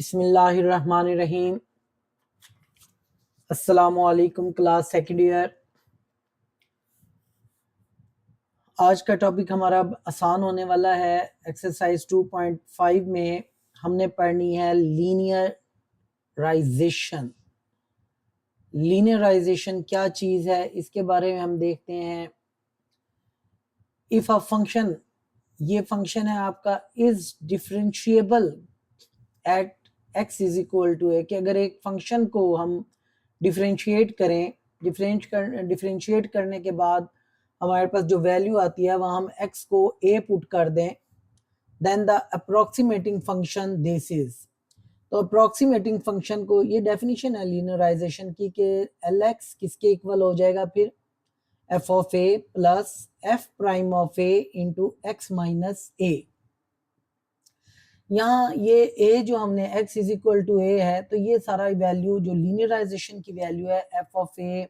बिस्मिल्लाहिर्रहमानिर्रहीम। अस्सलामुअलैकुम class second year. आज का टॉपिक हमारा आसान होने वाला है। एक्सरसाइज 2.5 में हमने पढ़नी है लीनियराइजेशन। लीनियराइजेशन क्या चीज़ है इसके बारे में हम देखते हैं। इफ़ अ फंक्शन, ये फंक्शन है आपका, is differentiable at X is equal to A, कि अगर एक फंक्शन को हम डिफरेंशिएट करें, डिफरेंशिएट करने के बाद हमारे पास जो वैल्यू आती है वह हम x को a पुट कर दें, then the approximating function this is. तो अप्रोक्सीमेटिंग फंक्शन को, ये डेफिनेशन है लीनियराइजेशन की, कि lx किसके इक्वल हो जाएगा, फिर f of a plus f prime of a into x minus a। यहाँ ये a जो हमने x is equal to a है, तो ये सारा वैल्यू जो लीनियराइजेशन की वैल्यू है f of a,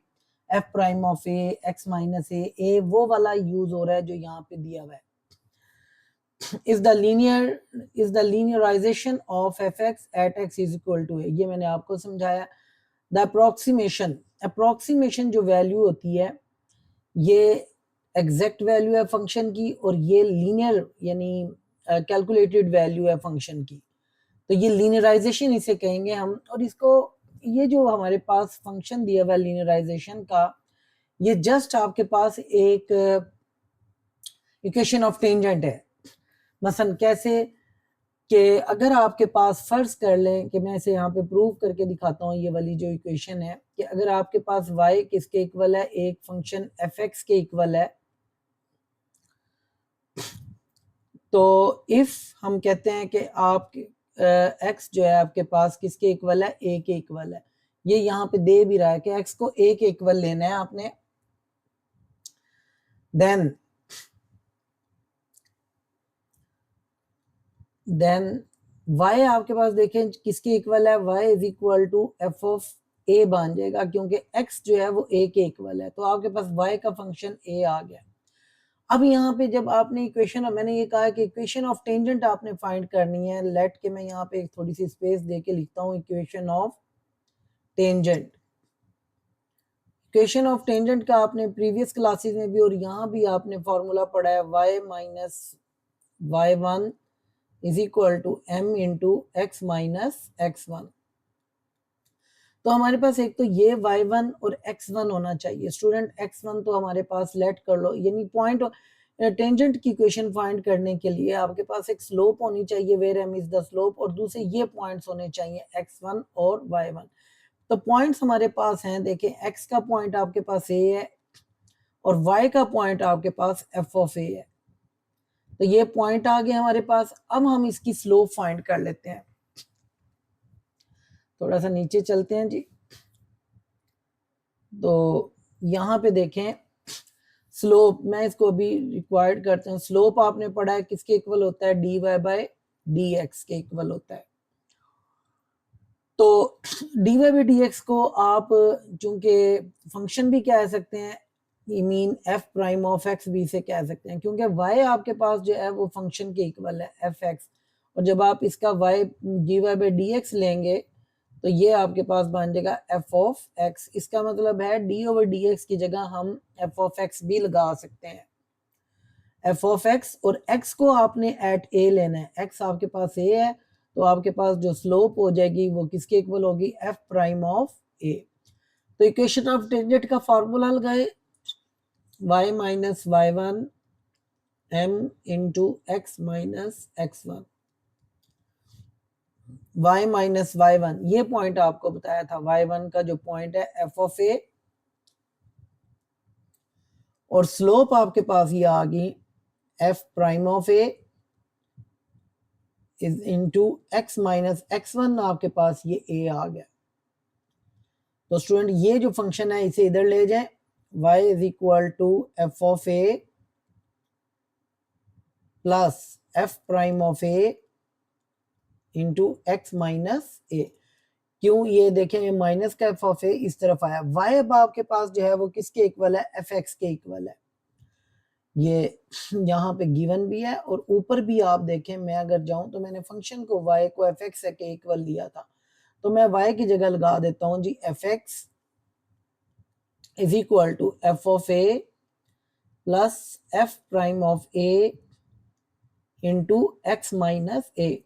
f prime of a, x minus a, वो वाला यूज हो रहा है जो यहाँ पे दिया हुआ है। Is the linearization of fx at x is equal to a, ये मैंने आपको समझाया। द अप्रोक्सीमेशन जो वैल्यू होती है ये एग्जैक्ट वैल्यू है फंक्शन की, और ये लीनियर यानी कैलकुलेटेड वैल्यू है फंक्शन की। तो ये लीनियराइजेशन इसे कहेंगे हम। और इसको, ये जो हमारे पास फंक्शन दिया हुआ है लीनियराइजेशन का, ये जस्ट आपके पास एक इक्वेशन ऑफ टेंजेंट है। मसलन कैसे, कि अगर आपके पास, फर्ज कर लें कि मैं इसे यहाँ पे प्रूव करके दिखाता हूँ, ये वाली जो इक्वेशन है, कि अगर आपके पास y किसके इक्वल है, एक फंक्शन fx के इक्वल है, तो इफ हम कहते हैं कि आप x जो है आपके पास किसके इक्वल है, a के इक्वल है, ये यहाँ पे दे भी रहा है कि x को a के इक्वल लेना है आपने, देन y आपके पास देखें किसके इक्वल है, y is equal to f of a बन जाएगा, क्योंकि x जो है वो a के इक्वल है, तो आपके पास y का फंक्शन a आ गया। अब यहाँ पे जब आपने इक्वेशन, मैंने ये कहा कि इक्वेशन ऑफ टेंजेंट आपने फाइंड करनी है। लेट के मैं यहाँ पे एक थोड़ी सी स्पेस दे के लिखता हूँ equation of tangent. Equation of tangent का आपने प्रीवियस क्लासेस में भी और यहाँ भी आपने फॉर्मूला पढ़ा है, y minus y1 is equal to m into x minus x1। तो हमारे पास एक तो ये y1 और x1 होना चाहिए। स्टूडेंट x1 तो हमारे पास लेट कर लो, यानी पॉइंट टेंजेंट की इक्वेशन फाइंड करने के लिए आपके पास एक स्लोप होनी चाहिए, where m is the slope, और दूसरे ये पॉइंट्स होने चाहिए x1 और y1। तो पॉइंट्स हमारे पास हैं, देखें x का पॉइंट आपके पास a है और y का पॉइंट आपके पास f ऑफ a है। तो ये पॉइंट आ गए हमारे पास। अब हम इसकी स्लोप फाइंड कर लेते हैं। थोड़ा सा नीचे चलते हैं जी। तो यहाँ पे देखें स्लोप, मैं इसको अभी रिक्वायर्ड करता हूँ। स्लोप आपने पढ़ा है किसके इक्वल होता है, dy बाय dx के इक्वल होता है। तो dy बाय dx को आप चूंकि फंक्शन भी कह सकते हैं, mean f prime of x भी से कह सकते हैं, क्योंकि y आपके पास जो है वो फंक्शन के इक्वल है fx, और जब आप इसका y dy बाय dx लेंगे तो ये आपके पास बन जाएगा f ऑफ x। इसका मतलब है d ओवर dx की जगह हम f ऑफ x भी लगा सकते हैं, f ऑफ x, और x को आपने एट a लेना है। x आपके पास a है, तो आपके पास जो स्लोप हो जाएगी वो किसके इक्वल होगी, f प्राइम ऑफ a। तो इक्वेशन ऑफ टेंजेंट का फॉर्मूला लगाए, y minus y1 m into x minus x1। y minus y1, ये पॉइंट आपको बताया था, y1 का जो पॉइंट है f ऑफ a, और स्लोप आपके पास ये आ गई f prime of a is into x minus x1, आपके पास ये a आ गया। तो स्टूडेंट ये जो फंक्शन है इसे इधर ले जाए, y is equal to f of a plus f prime of a into x minus a। क्यों, ये देखें ये माइनस का f ऑफ a इस तरफ आया। y अब आपके पास जो है वो किसके इक्वल है, fx के इक्वल है। ये यहाँ पे गिवन भी है और ऊपर भी आप देखें, मैं अगर जाऊं तो मैंने फंक्शन को y को एफ एक्स के इक्वल लिया था, तो मैं y की जगह लगा देता हूं जी F x is equal to F of A plus F prime of A into x minus A.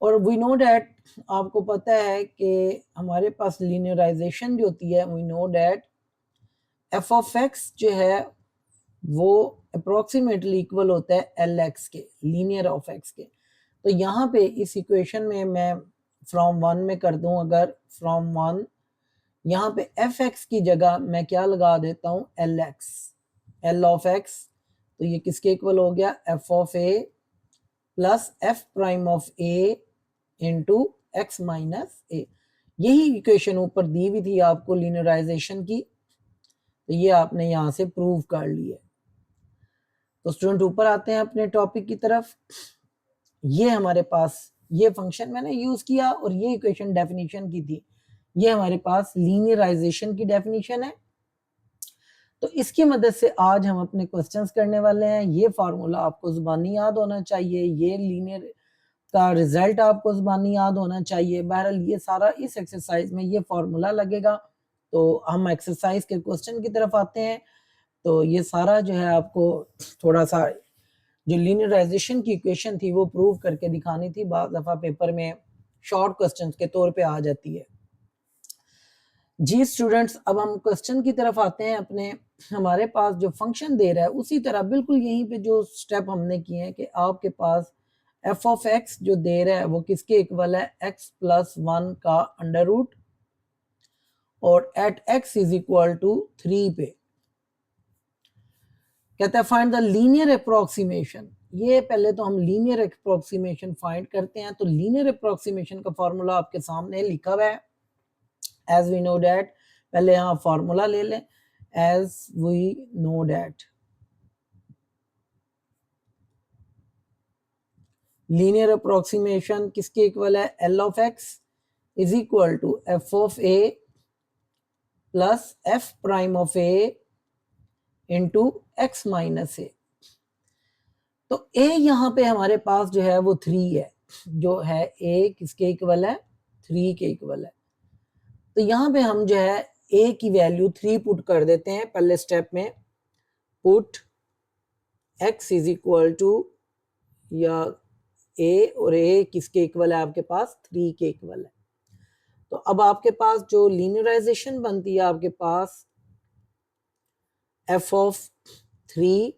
और वी नो डैट, आपको पता है कि हमारे पास लीनियराइजेशन जो होती है, we know that F of x जो है वो अप्रोक्सीमेटली इक्वल होता है एल एक्स के, लीनियर ऑफ एक्स के। तो यहाँ पे इस इक्वेशन में मैं फ्रॉम वन में कर दूं, अगर फ्रॉम वन यहाँ पे एफ एक्स की जगह मैं क्या लगा देता हूँ L X, L of X, तो ये किसके इक्वल हो गया F of A plus F prime of A into x minus A. यही इक्वेशन ऊपर दी हुई थी आपको लीनियराइजेशन की, तो ये आपने यहाँ से प्रूव कर ली है। तो स्टूडेंट ऊपर आते हैं अपने टॉपिक की तरफ। ये हमारे पास ये फंक्शन मैंने यूज किया और ये इक्वेशन डेफिनेशन की थी, ये हमारे पास लीनियराइजेशन की डेफिनेशन है। तो इसकी मदद से आज हम अपने क्वेश्चंस करने वाले हैं। ये फार्मूला आपको जुबानी याद होना चाहिए, ये लीनियर का रिजल्ट आपको जुबानी याद होना चाहिए। बहरहाल ये सारा इस एक्सरसाइज में ये फार्मूला लगेगा। तो हम एक्सरसाइज के क्वेश्चन की तरफ आते हैं। तो ये सारा जो है आपको थोड़ा सा जो लीनियराइजेशन की इक्वेशन थी वो प्रूव करके दिखानी थी, बाज़ दफा पेपर में शॉर्ट क्वेश्चंस के तौर पे आ जाती है। जी स्टूडेंट्स, अब हम क्वेश्चन की तरफ आते हैं अपने। हमारे पास जो फंक्शन दे रहा है उसी तरह बिल्कुल यहीं पे जो स्टेप हमने किए हैं कि आपके पास एफ ऑफ एक्स जो दे रहा है वो किसके इक्वल है एक्स प्लस वन का अंडर रूट, और at X is equal to 3 पे कहता है फाइंड द लीनियर अप्रोक्सीमेशन। ये पहले तो हम लीनियर अप्रोक्सीमेशन फाइंड करते हैं। तो लीनियर अप्रोक्सीमेशन का फॉर्मूला आपके सामने लिखा हुआ है, एज वी नो डैट। पहले यहाँ फॉर्मूला ले लें, as we know that linear approximation किसके इक्वल है L of x is equal to F of A plus F prime of A into x minus A. तो ए यहाँ पे हमारे पास जो है वो 3 है, जो है ए किसके इक्वल है 3 के इक्वल है। तो यहाँ पे हम जो है ए की वैल्यू 3 पुट कर देते हैं पहले स्टेप में। Put X is equal to, या ए और ए किसके इक्वल है आपके पास 3 के इक्वल है। तो अब आपके पास जो लीनियराइजेशन बनती है आपके पास F of 3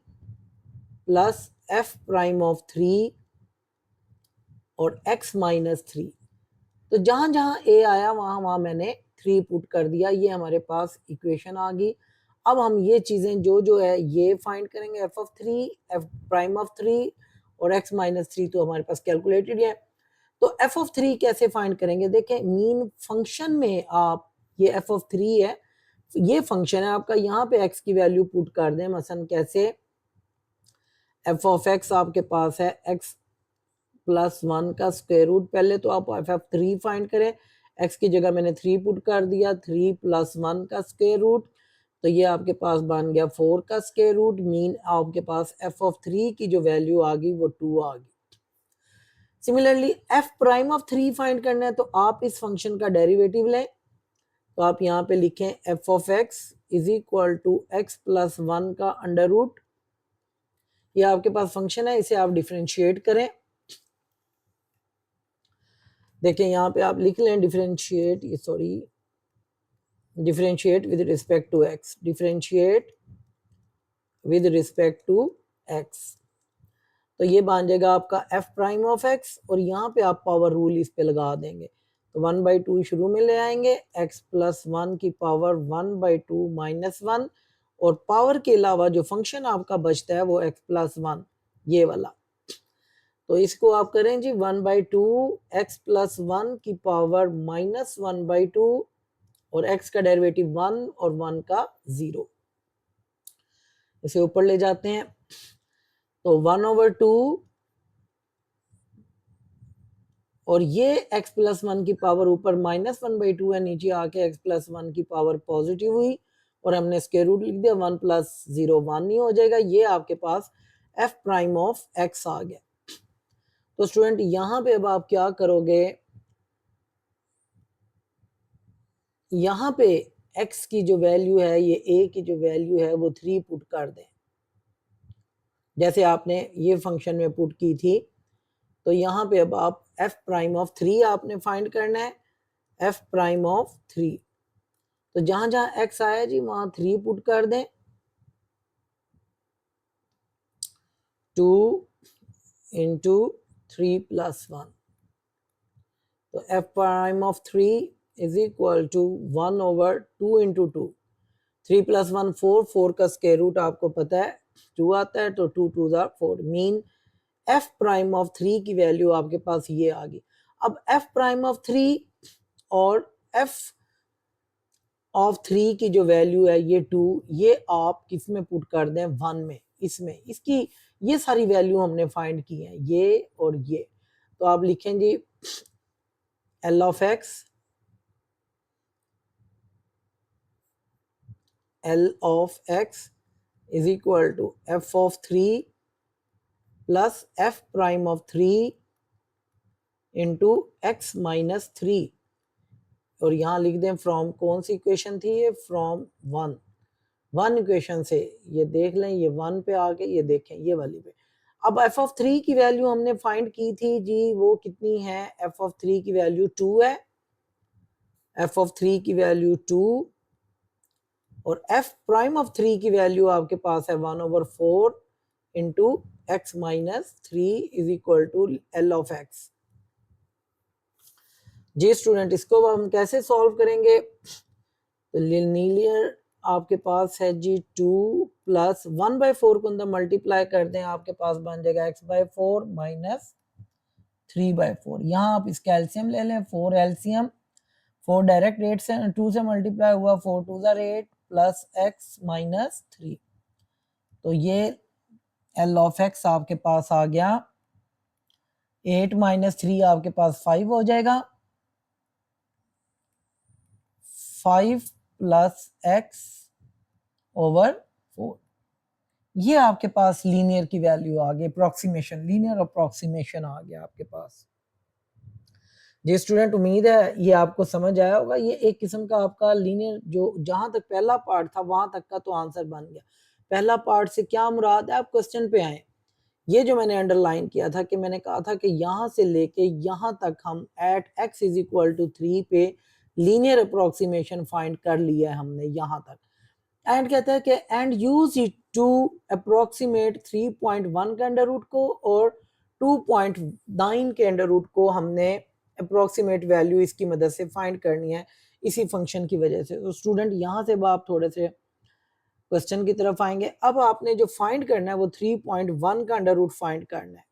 plus F prime of 3 और एक्स माइनस 3। तो जहां जहां ए आया वहां वहां मैंने 3 पुट कर दिया, ये हमारे पास इक्वेशन आ गई। अब हम ये चीजें जो है ये फाइंड करेंगे, F of 3, F prime of 3 और एक्स माइनस 3 तो हमारे पास कैलकुलेटेड है। तो एफ ऑफ 3 कैसे फाइंड करेंगे, देखें मीन फंक्शन में आप, ये एफ ऑफ 3 है, ये फंक्शन है आपका, यहाँ पे एक्स की वैल्यू पुट कर दें। मसलन कैसे, एफ ऑफ एक्स आपके पास है एक्स प्लस वन का स्क्वायर रूट। पहले तो आप एफ ऑफ 3 फाइंड करें, एक्स की जगह मैंने 3 पुट कर दिया, 3 प्लस वन का स्क्वायर रूट, तो ये आपके पास बन गया 4 का स्क्वायर रूट। मीन आपके पास एफ ऑफ 3 की जो वैल्यू आ गई वो 2 आ गई। Similarly F prime of 3 find करना है, तो आप इस फंक्शन का डेरिवेटिव लें। तो आप यहाँ पे लिखें F of x is equal to X plus one का अंडर रूट। ये आपके पास फंक्शन है, इसे आप डिफरेंशिएट करें। देखें यहाँ पे आप लिख लें डिफरेंशिएट, ये sorry differentiate with respect to X, differentiate with respect to x. तो ये बन जाएगा आपका एफ प्राइम ऑफ एक्स, और यहाँ पे आप पावर रूल इस पे लगा देंगे। तो 1/2 शुरू में ले आएंगे, एक्स प्लस वन की पावर 1/2 माइनस 1, और पावर के अलावा जो फंक्शन आपका बचता है वो एक्स प्लस वन, ये वाला। तो इसको आप करें जी 1/2 एक्स प्लस वन की पावर माइनस 1/2, और एक्स का डेरिवेटिव 1 और 1 का 0, इसे ऊपर ले जाते हैं। तो 1/2, और ये x प्लस वन की पावर ऊपर -1/2 है, नीचे आके x प्लस वन की पावर पॉजिटिव हुई, और हमने स्क्वायर रूट लिख दिया, 1 + 0 1 ही हो जाएगा। ये आपके पास एफ प्राइम ऑफ एक्स आ गया। तो स्टूडेंट यहाँ पे अब आप क्या करोगे, यहाँ पे x की जो वैल्यू है, ये a की जो वैल्यू है वो 3 पुट कर दें, जैसे आपने ये फंक्शन में पुट की थी। तो यहाँ पे अब आप f प्राइम ऑफ 3 आपने फाइंड करना है, f प्राइम ऑफ 3। तो जहां जहां x आया जी वहां 3 पुट कर दें, 2 इंटू 3 + 1। तो f prime of 3 is equal to 1/2 into 2। 3 + 1 4, 4 का स्क्वायर रूट आपको पता है 2 आता है, तो 2 2 4 मीन f प्राइम ऑफ 3 की वैल्यू आपके पास ये आ गई। अब f प्राइम ऑफ 3 और f ऑफ 3 की जो वैल्यू है ये 2, ये आप किस में पुट कर दें, 1 में, इसमें, इसकी ये सारी वैल्यू हमने फाइंड की है, ये और ये। तो आप लिखेंगे L of x, L of x is equal to f of 3 plus f prime of 3 into x minus 3। और यहाँ लिख दें फ्रॉम, कौन सी इक्वेशन थी ये, फ्रॉम 1 इक्वेशन से, ये देख लें, ये 1 पे आके ये देखें ये वाली पे। अब f ऑफ 3 की वैल्यू हमने फाइंड की थी जी, वो कितनी है, f ऑफ 3 की वैल्यू 2 है, f ऑफ 3 की वैल्यू 2, और f प्राइम ऑफ 3 की वैल्यू आपके पास है 1/4 into x minus 3 is equal to L of x। जी स्टूडेंट, इसको हम कैसे सॉल्व करेंगे, तो लीनियर आपके पास है जी 2 प्लस 1/4 को अंदर मल्टीप्लाई कर दें, आपके पास बन जाएगा x/4 माइनस 3/4। यहाँ आप इसका एलसीएम ले लें, 4 एलसीएम, 4 डायरेक्ट 8 से 2 से मल्टीप्लाई हुआ, 4 2 8 प्लस x माइनस 3। तो ये L ऑफ x आपके पास आ गया, 8 माइनस 3 आपके पास 5 हो जाएगा, 5 प्लस x ओवर 4। ये आपके पास लीनियर की वैल्यू आ गई, अप्रोक्सीमेशन, लीनियर अप्रोक्सीमेशन आ गया आपके पास। जी स्टूडेंट, उम्मीद है ये आपको समझ आया होगा। ये एक किस्म का आपका लीनियर, जो जहां तक पहला पार्ट था वहां तक का तो आंसर बन गया। पहला पार्ट से क्या मुराद है, आप क्वेश्चन पे आए। ये जो मैंने अंडरलाइन किया था कि मैंने कहा था कि यहां से लेके यहां तक हम at x is equal to 3 पे लीनियर अप्रोक्सीमेशन फाइंड कर लिया है हमने यहां तक। एंड कहता है कि and use it to approximate 3.1 के अंडर रूट को और 2.9 के अंडर रूट को हमने अप्रोक्सीमेट वैल्यू इसकी मदद से फाइंड करनी है इसी फंक्शन की वजह से। तो स्टूडेंट यहाँ से आप थोड़े से क्वेश्चन की तरफ आएंगे। अब आपने जो फाइंड करना है वो 3.1 का अंडर रूट फाइंड करना है।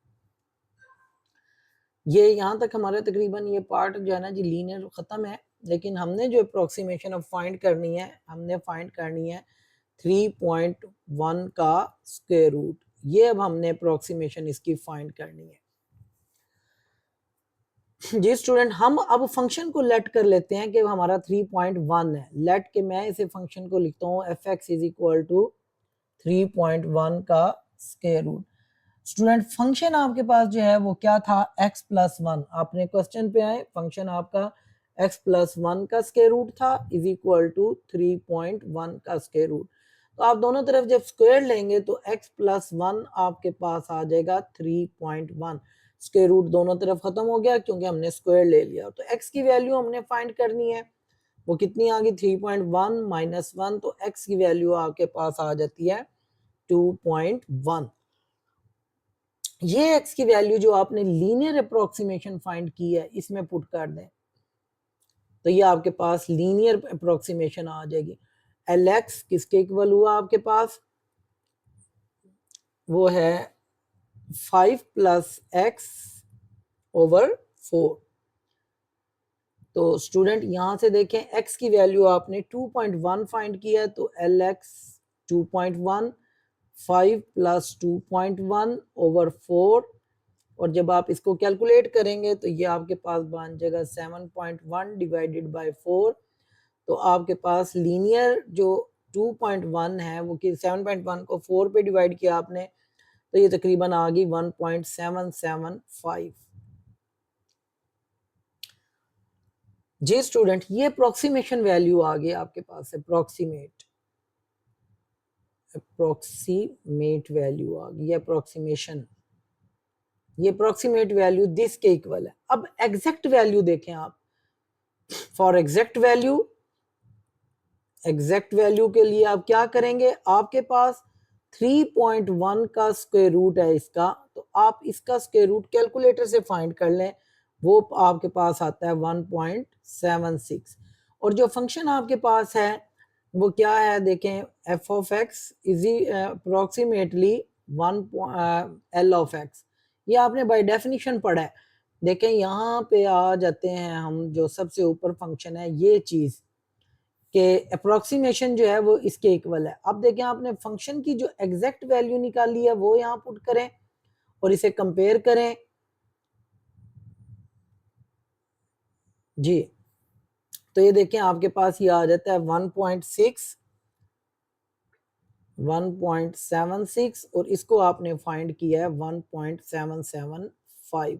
ये यहाँ तक हमारा तकरीबन ये पार्ट जो है ना जी लीनियर खत्म है, लेकिन हमने जो अप्रोक्सीमेशन अब फाइंड करनी है, हमने फाइंड करनी है 3.1 का स्क्वायर रूट। ये अब हमने अप्रोक्सीमेशन इसकी फाइंड करनी है। जी स्टूडेंट, हम अब फंक्शन को लेट कर लेते हैं कि हमारा 3.1 है। लेट के मैं इसे फंक्शन को लिखता हूँ f(x) इज इक्वल टू 3.1 का स्क्वायर रूट। स्टूडेंट फंक्शन आपके पास जो है वो क्या था, x प्लस 1। आपने क्वेश्चन पे आए, फंक्शन आपका x प्लस 1 का स्क्वायर रूट था इज इक्वल टू 3.1 का स्क्वायर रूट। तो आप दोनों तरफ जब स्क्वायर लेंगे तो x प्लस 1 आपके पास आ जाएगा 3.1। स्क्वायर रूट दोनों तरफ खत्म हो गया क्योंकि हमने स्क्वायर ले लिया। तो x की वैल्यू हमने फाइंड करनी है, वो कितनी आ गई 3.1 माइनस 1, तो x की वैल्यू आपके पास आ जाती है 2.1। ये x की वैल्यू जो आपने लीनियर अप्रोक्सीमेशन फाइंड की है इसमें पुट कर दें, तो ये आपके पास लीनियर अप्रोक्सीमेशन आ जाएगी। Lx किसके इक्वल हुआ आपके पास, वो है 5 प्लस x ओवर 4। तो स्टूडेंट यहां से देखें x की वैल्यू आपने 2.1 फाइंड किया, तो Lx 2.1, 5 प्लस 2.1 ओवर 4, और जब आप इसको कैलकुलेट करेंगे तो ये आपके पास बन जाएगा 7.1 डिवाइडेड बाय 4। तो आपके पास लीनियर जो 2.1 है वो कि 7.1 को 4 पे डिवाइड किया आपने तो ये तकरीबन आ गई 1.775। जी स्टूडेंट, ये अप्रोक्सीमेशन वैल्यू आ गई आपके पास, अप्रोक्सीमेट वैल्यू आ गई, अप्रोक्सीमेशन, ये अप्रोक्सीमेट वैल्यू दिस के इक्वल है। अब एग्जैक्ट वैल्यू देखें आप, फॉर एग्जैक्ट वैल्यू के लिए आप क्या करेंगे, आपके पास 3.1 का स्क्वायर रूट है इसका, तो आप इसका स्क्वायर रूट कैलकुलेटर से फाइंड कर लें, वो आपके पास आता है 1.76। और जो फंक्शन आपके पास है वो क्या है देखें, F of x is approximately 1 L of x, ये आपने बाय डेफिनेशन पढ़ा है। देखें यहाँ पे आ जाते हैं हम, जो सबसे ऊपर फंक्शन है ये चीज के अप्रोक्सीमेशन जो है वो इसके इक्वल है। अब देखें आपने फंक्शन की जो एग्जैक्ट वैल्यू निकाली है वो यहाँ पुट करें और इसे कंपेयर करें जी, तो ये देखें आपके पास ये आ जाता है 1.76 और इसको आपने फाइंड किया है 1.775।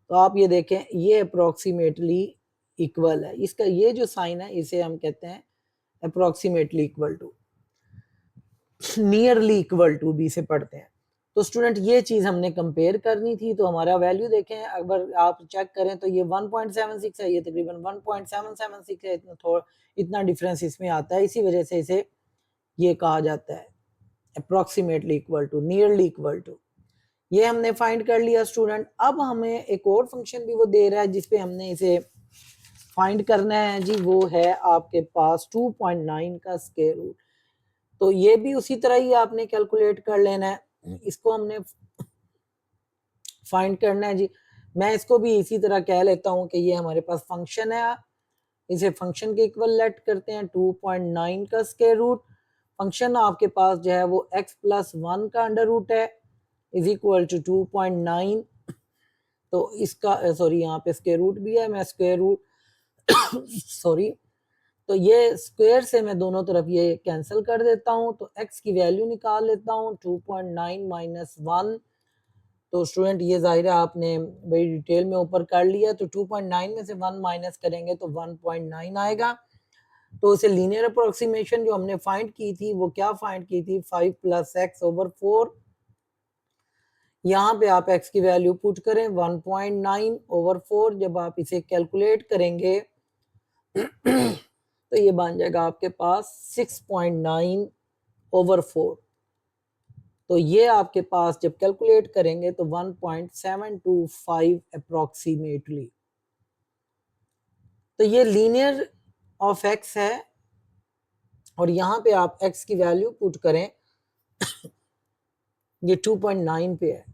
तो आप ये देखें ये अप्रोक्सीमेटली इक्वल है, इसका ये जो साइन है इसे हम कहते हैं approximately equal to, nearly equal to भी से पढ़ते हैं। तो स्टूडेंट ये चीज हमने कंपेयर करनी थी, तो हमारा वैल्यू देखें, अगर आप चेक करें तो ये 1.76 है, ये तकरीबन 1.776 है, इतना डिफरेंस इसमें आता है, इसी वजह से इसे ये कहा जाता है approximately equal to, nearly equal to. ये हमने फाइंड कर लिया स्टूडेंट। अब हमें एक और फंक्शन भी वो दे रहा है जिसपे हमने इसे फाइंड करना है जी, वो है आपके पास 2.9 का स्क्वायर रूट। तो ये भी उसी तरह ही आपने कैलकुलेट कर लेना है, इसको हमने फाइंड करना है जी। मैं इसको भी इसी तरह कह लेता हूं कि ये हमारे पास फंक्शन है, इसे फंक्शन के इक्वल लेट करते हैं, 2.9 का स्क्वायर रूट। फंक्शन आपके पास जो है वो x प्लस 1 का अंडर रूट है इज इक्वल टू 2.9। तो इसका सॉरी यहाँ पे स्क्वायर रूट भी है, मैं स्क्वायर रूट सॉरी, तो ये स्क्वायर से मैं दोनों तरफ ये कैंसिल कर देता हूँ, तो x की वैल्यू निकाल लेता हूँ 2.9 माइनस 1। तो स्टूडेंट ये जाहिर है आपने बड़ी डिटेल में ऊपर कर लिया, तो 2.9 में से 1 माइनस करेंगे तो 1.9 आएगा। तो उसे लीनियर अप्रोक्सीमेशन जो हमने फाइंड की थी वो क्या फाइंड की थी, 5 प्लस एक्स ओवर 4। यहाँ पे आप x की वैल्यू पुट करें 1.9 ओवर 4, जब आप इसे कैलकुलेट करेंगे तो ये बन जाएगा आपके पास 6.9 ओवर 4। तो ये आपके पास जब कैलकुलेट करेंगे तो 1.725 अप्रोक्सीमेटली। तो ये लीनियर ऑफ x है और यहाँ पे आप x की वैल्यू पुट करें, ये 2.9 पे है,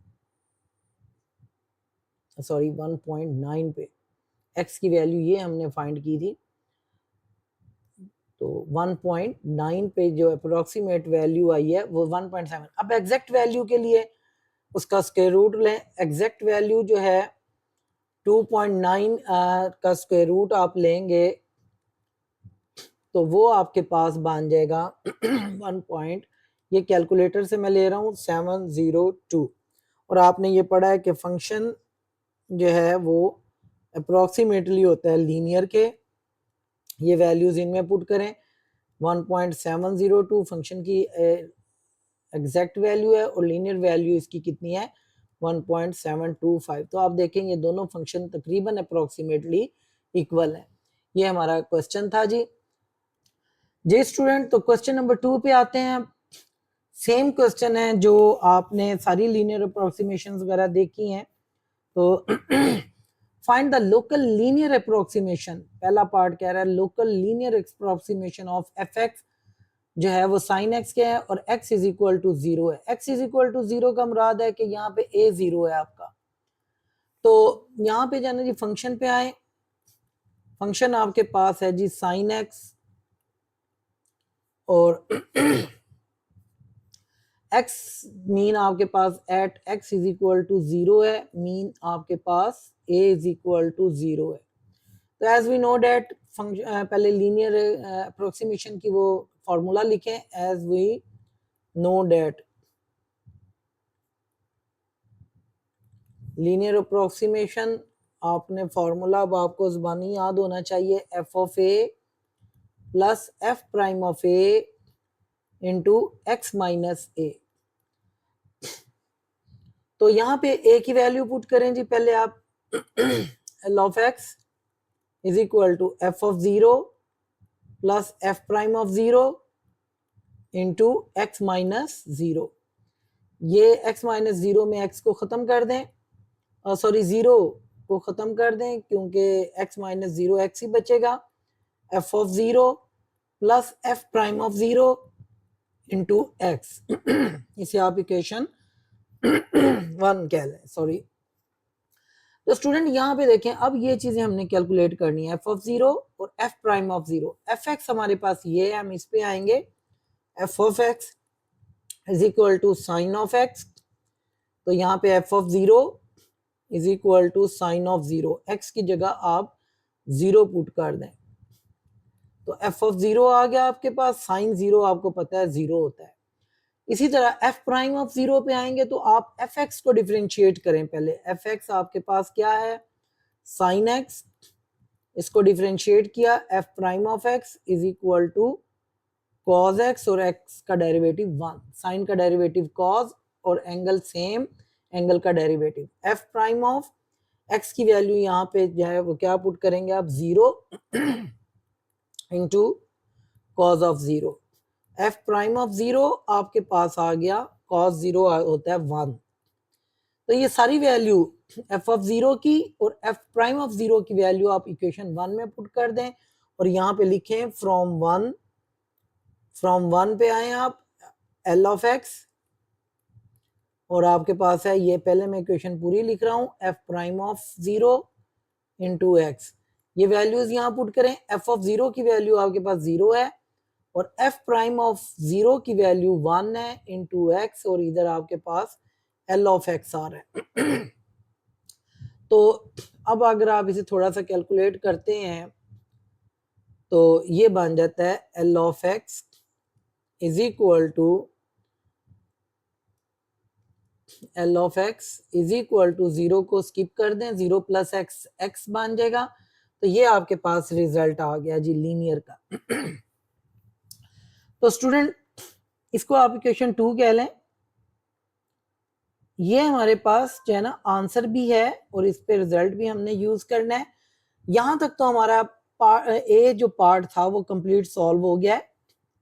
सॉरी 1.9 पे x की वैल्यू ये हमने फाइंड की थी, तो 1.9 पे जो अप्रोक्सीमेट वैल्यू आई है वो 1.7। अब एग्जैक्ट वैल्यू के लिए उसका स्क्वायर रूट लें, एग्जैक्ट वैल्यू जो है 2.9 का स्क्वायर रूट आप लेंगे तो वो आपके पास बन जाएगा 1 पॉइंट, ये कैलकुलेटर से मैं ले रहा हूँ 702। और आपने ये पढ़ा है कि फंक्शन जो है वो अप्रोक्सीमेटली होता है लीनियर के, ये वैल्यूज इनमें पुट करें 1.702 फंक्शन की एग्जैक्ट वैल्यू है और लीनियर वैल्यू इसकी कितनी है 1.725। तो आप देखेंगे दोनों फंक्शन तकरीबन अप्रोक्सीमेटली इक्वल है। ये हमारा क्वेश्चन था जी स्टूडेंट। तो क्वेश्चन नंबर 2 पे आते हैं। सेम क्वेश्चन है जो आपने सारी लीनियर अप्रोक्सीमेशंस वगैरह देखी हैं। तो find the local linear approximation, पहला पार्ट कह रहा है local linear approximation of F x जो है वो साइन एक्स के है और x इज इक्वल टू 0 है। x इज इक्वल टू 0 का मुराद है कि यहाँ पे a 0 है आपका। तो यहाँ पे जाना जी, फंक्शन पे आए, फंक्शन आपके पास है जी साइन एक्स और x मीन आपके पास at x is equal to 0 है, मीन आपके पास a इज इक्वल टू 0 है। तो as we know that function, पहले लीनियर अप्रोक्सीमेशन की वो फॉर्मूला लिखें as we know that linear approximation, आपने फॉर्मूला अब आपको ज़बानी याद होना चाहिए, F of A plus F prime of A into x minus A. तो यहाँ पे ए की वैल्यू पुट करें जी पहले आप, L of x is equal to F of zero plus F prime of zero into x minus zero. ये X minus zero में एक्स को ख़त्म कर दें, सॉरी जीरो को ख़त्म कर दें क्योंकि एक्स माइनस जीरो एक्स ही बचेगा। F of zero plus F prime of zero into x, इसे आप इक्वेशन 1 कह लें, सॉरी। तो स्टूडेंट यहाँ पे देखें, अब ये चीजें हमने कैलकुलेट करनी है, एफ ऑफ जीरो और F prime of zero. F X हमारे पास ये है, हम इस पे आएंगे, F of x is equal to sine of X. तो यहाँ पे F of zero is equal to sine of zero, X की जगह आप जीरो पुट कर दें तो एफ ऑफ जीरो आ गया आपके पास, साइन जीरो आपको पता है जीरो होता है। इसी तरह एफ प्राइम ऑफ जीरो पे आएंगे तो आप एफ एक्स को डिफरेंशिएट करें पहले। एफ एक्स आपके पास क्या है, साइन एक्स, इसको डिफरेंशिएट किया, F prime of x is equal to cos X और एक्स का डेरिवेटिव 1, साइन का डेरिवेटिव कॉज और एंगल सेम, एंगल का derivative. F prime of x की वैल्यू यहाँ पे जो है वो क्या पुट करेंगे आप, zero into cos of zero. F prime of zero आपके पास आ गया, कॉस जीरो होता है 1। तो ये सारी वैल्यू एफ ऑफ जीरो की और एफ प्राइम ऑफ जीरो की वैल्यू आप इक्वेशन 1 में पुट कर दें और यहाँ पे लिखें फ्रॉम वन पे आए आप एल ऑफ एक्स, और आपके पास है ये, पहले मैं इक्वेशन पूरी लिख रहा हूँ, F prime of zero into x. ये वैल्यूज यहाँ पुट करें, एफ ऑफ जीरो की वैल्यू आपके पास जीरो है और एफ प्राइम ऑफ जीरो की वैल्यू 1 है इंटू एक्स, और इधर आपके पास एल ऑफ एक्स आ रहा है। तो अब अगर आप इसे थोड़ा सा कैलकुलेट करते हैं तो ये बन जाता है L of x is equal to zero को स्किप कर दें, जीरो प्लस एक्स एक्स बन जाएगा। तो ये आपके पास रिजल्ट आ गया जी लीनियर का। तो स्टूडेंट इसको आप इक्वेशन 2 कह लें। ये हमारे पास जो है ना आंसर भी है और इस पे रिजल्ट भी हमने यूज करना है। यहां तक तो हमारा ए जो पार्ट था वो कंप्लीट सॉल्व हो गया है।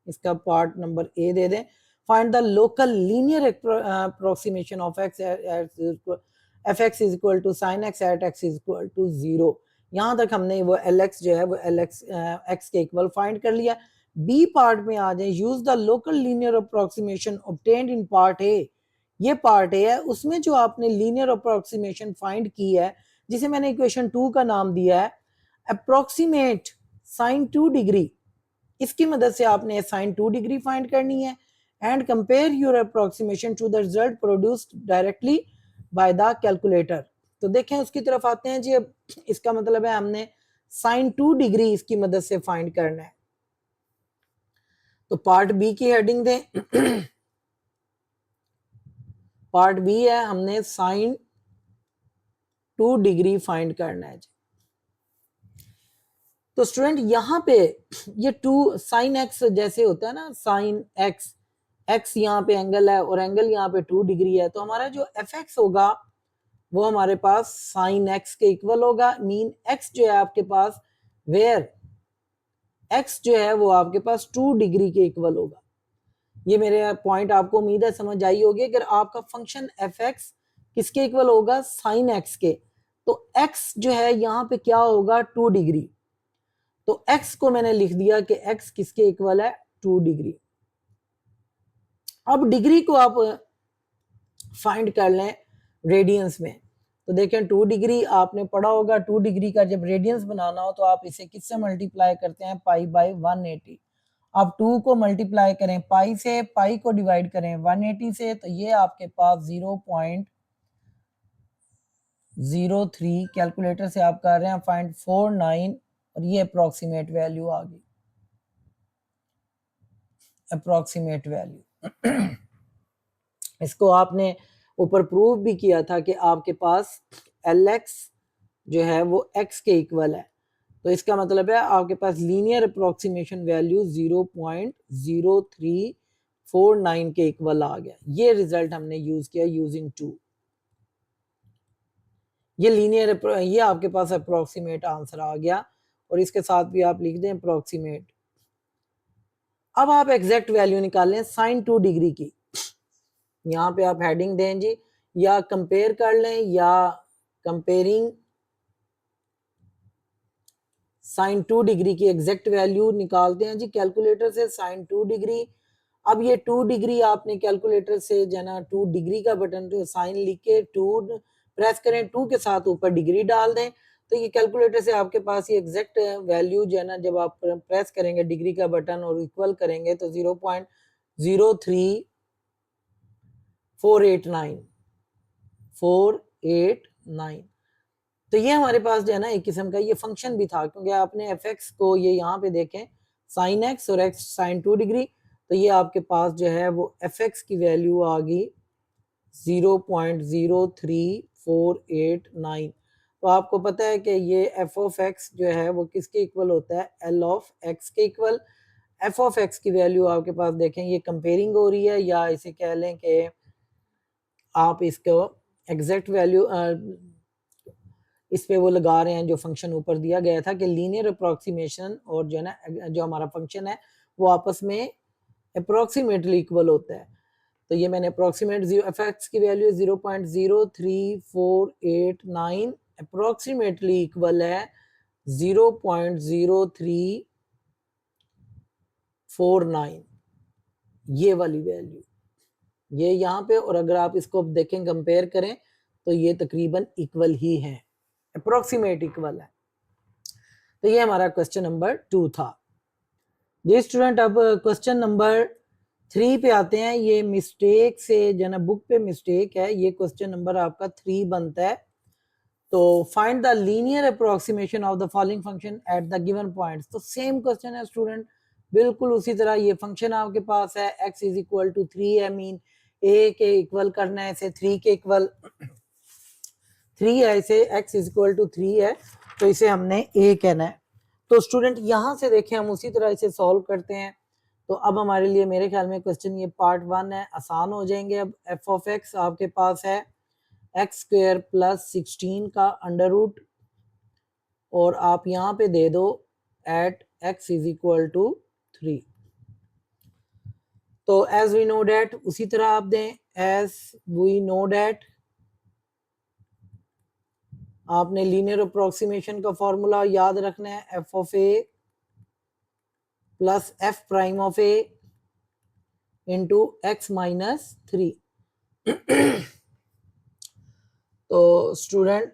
इसका पार्ट नंबर ए दे दें, find the local linear approximation of X F x is equal to sine X at X is equal to zero. यहां तक हमने वो एल एक्स जो है वो एल एक्स एक्स के इक्वल फाइंड कर लिया। बी पार्ट में आ जाए, use the local linear approximation obtained in part A. ये पार्ट ए है, उसमें जो आपने लीनियर अप्रोक्सीमेशन फाइंड की है जिसे मैंने इक्वेशन 2 का नाम दिया है अप्रोक्सीमेट साइन 2 डिग्री, इसकी मदद से आपने साइन 2 डिग्री फाइंड करनी है and compare your approximation to the result produced directly by the calculator. तो देखें उसकी तरफ आते हैं जी। अब इसका मतलब है हमने साइन 2 डिग्री इसकी मदद से फाइंड करना है। तो पार्ट बी की हेडिंग दें। पार्ट बी है, हमने साइन 2 डिग्री फाइंड करना है। तो स्टूडेंट यहाँ पे ये 2 साइन एक्स जैसे होता है ना, साइन एक्स, एक्स यहाँ पे एंगल है और एंगल यहाँ पे 2 डिग्री है, तो हमारा जो एफ एक्स होगा वो हमारे पास साइन एक्स के इक्वल होगा। मीन एक्स जो है आपके पास, वेयर एक्स जो है वो आपके पास 2 डिग्री के इक्वल होगा। ये मेरे पॉइंट आपको उम्मीद है समझ आई होगी। अगर आपका फंक्शन एफ एक्स किसके इक्वल होगा, साइन एक्स के, तो एक्स जो है यहाँ पे क्या होगा, 2 डिग्री। तो x को मैंने लिख दिया कि x किसके इक्वल है, 2 डिग्री। अब डिग्री को आप फाइंड कर लें रेडियंस में। तो देखें 2 डिग्री आपने पढ़ा होगा, 2 डिग्री का जब रेडियंस बनाना हो तो आप इसे किससे मल्टीप्लाई करते हैं, पाई बाय 180। आप 2 को मल्टीप्लाई करें पाई से, पाई को डिवाइड करें 180 से, तो ये आपके पास 0.03 कैलकुलेटर से आप कर रहे हैं 0.49 और ये अप्रोक्सीमेट वैल्यू आ गई। Approximate value. इसको आपने ऊपर प्रूव भी किया था कि आपके पास Lx जो है वो x के इक्वल है, तो इसका मतलब है आपके पास लीनियर अप्रोक्सीमेशन वैल्यू 0.0349 के इक्वल आ गया। ये रिजल्ट हमने यूज किया यूजिंग 2। ये लीनियर, ये आपके पास अप्रोक्सीमेट आंसर आ गया, और इसके साथ भी आप लिख दें अप्रोक्सीमेट। अब आप एग्जैक्ट वैल्यू निकालें साइन 2 डिग्री की। यहाँ पे आप हेडिंग दें जी, या कंपेयर कर लें, या कंपेयरिंग साइन 2 डिग्री की एग्जैक्ट वैल्यू निकालते हैं जी कैलकुलेटर से, साइन 2 डिग्री। अब ये 2 डिग्री आपने कैलकुलेटर से जो है ना 2 डिग्री का बटन तो साइन लिख के 2 प्रेस करें, 2 के साथ ऊपर डिग्री डाल दें, तो ये कैलकुलेटर से आपके पास ये एग्जैक्ट वैल्यू जो है ना, जब आप प्रेस करेंगे डिग्री का बटन और इक्वल करेंगे तो 0.03489। तो ये हमारे पास जो है ना एक किस्म का ये फंक्शन भी था, क्योंकि आपने एफ एक्स को ये यहाँ पे देखें साइन एक्स और एक्स साइन 2 डिग्री, तो ये आपके पास जो है वो एफ एक्स की वैल्यू आ गई 0.03489। तो आपको पता है कि ये एफ ऑफ एक्स जो है वो किसके इक्वल होता है, एल ऑफ एक्स के इक्वल। एफ ऑफ एक्स की वैल्यू आपके पास देखें ये कंपेयरिंग हो रही है, या इसे कह लें कि आप इसको एग्जैक्ट वैल्यू इस पे वो लगा रहे हैं जो फंक्शन ऊपर दिया गया था कि लीनियर अप्रोक्सीमेशन और जो है ना जो हमारा फंक्शन है वो आपस में अप्रोक्सीमेटली इक्वल होता है। तो ये मैंने अप्रोक्सीमेट एफ एक्स की वैल्यू 0.03489 अप्रोक्सीमेटली इक्वल है 0.0349, ये वाली वैल्यू ये यहाँ पे। और अगर आप इसको देखें कंपेयर करें तो ये तकरीबन इक्वल ही है, अप्रोक्सीमेट इक्वल है। तो ये हमारा क्वेश्चन नंबर 2 था जी स्टूडेंट। अब क्वेश्चन नंबर 3 पे आते हैं। ये मिस्टेक से जो ना बुक पे मिस्टेक है, ये क्वेश्चन नंबर आपका 3 बनता है। तो find the linear approximation of the following function at the given points. तो सेम क्वेश्चन है स्टूडेंट, बिल्कुल उसी तरह। ये फंक्शन आपके पास है x इज इक्वल टू 3 है, मीन a के इक्वल करना है इसे, 3 के इक्वल 3 है, इसे x इज इक्वल टू 3 है, तो इसे हमने a कहना है। तो स्टूडेंट यहां से देखें हम उसी तरह इसे सॉल्व करते हैं। तो अब हमारे लिए मेरे ख्याल में क्वेश्चन ये पार्ट 1 है, आसान हो जाएंगे। अब एफ ऑफ एक्स आपके पास है एक्स स्क्वायर प्लस 16 का अंडर रूट, और आप यहाँ पे दे दो at X is equal to 3। तो एज वी नो डेट उसी तरह आप दें, एज वी नो डेट आपने लीनियर अप्रोक्सीमेशन का फॉर्मूला याद रखना है, F of A plus F prime of A into x minus 3। तो स्टूडेंट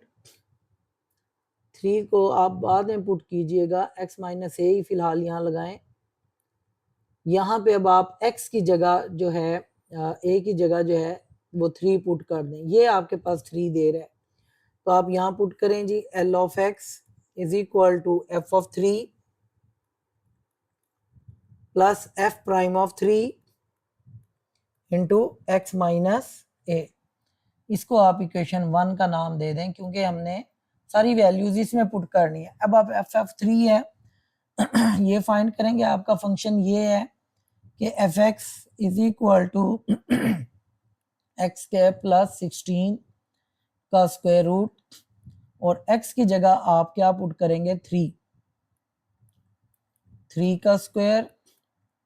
3 को आप बाद में पुट कीजिएगा, x माइनस ए ही फिलहाल यहाँ लगाएं। यहाँ पे अब आप x की जगह जो है a की जगह जो है वो 3 पुट कर दें, ये आपके पास 3 दे रहा है, तो आप यहाँ पुट करें जी L of x is equal to F of 3 plus F prime of 3 into x minus A. इसको आप इक्वेशन 1 का नाम दे दें, क्योंकि हमने सारी वैल्यूज इसमें पुट करनी है। अब आप एफ एफ 3 है ये फाइंड करेंगे। आपका फंक्शन ये है कि F x is equal to X के प्लस 16 का स्क्वायर रूट, और x की जगह आप क्या पुट करेंगे 3 का स्क्वायर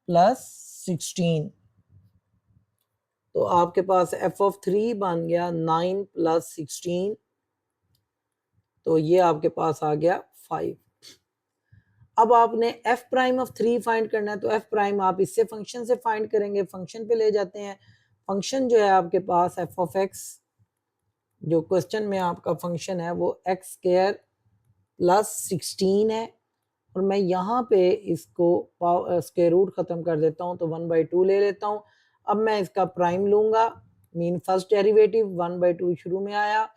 प्लस 16। तो आपके पास एफ ऑफ 3 बन गया 9 प्लस 16, तो ये आपके पास आ गया 5। अब आपने एफ प्राइम ऑफ 3 फाइंड करना है, तो एफ प्राइम आप इससे फंक्शन से फाइंड करेंगे, फंक्शन पे ले जाते हैं। फंक्शन जो है आपके पास एफ ऑफ एक्स, जो क्वेश्चन में आपका फंक्शन है वो एक्स स्क्वायर प्लस 16 है, और मैं यहाँ पे इसको स्क्वायर रूट खत्म कर देता हूँ, तो 1/2 ले लेता हूँ। अब मैं इसका प्राइम लूंगा, मीन फर्स्ट डेरिवेटिव 1/2 शुरू में आया,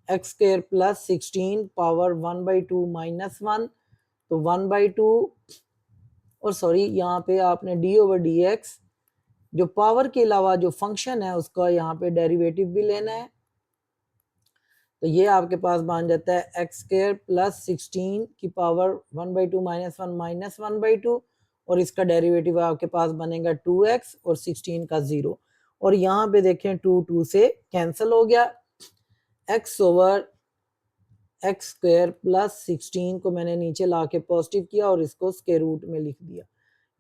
x square plus 16 power 1/2 minus 1, तो 1/2 और सॉरी यहाँ पे आपने डी ओवर डी एक्स जो पावर के अलावा जो फंक्शन है उसका यहाँ पे डेरिवेटिव भी लेना है। तो ये आपके पास बन जाता है एक्स स्क्वायर प्लस 16 की पावर 1/2 -1 -1/2 और इसका डेरिवेटिव आपके पास बनेगा 2x और 16 का 0 और यहाँ पे देखें 2 से कैंसिल हो गया। x over x square plus 16 को मैंने नीचे ला के पॉजिटिव किया और इसको स्क्वायर रूट में लिख दिया।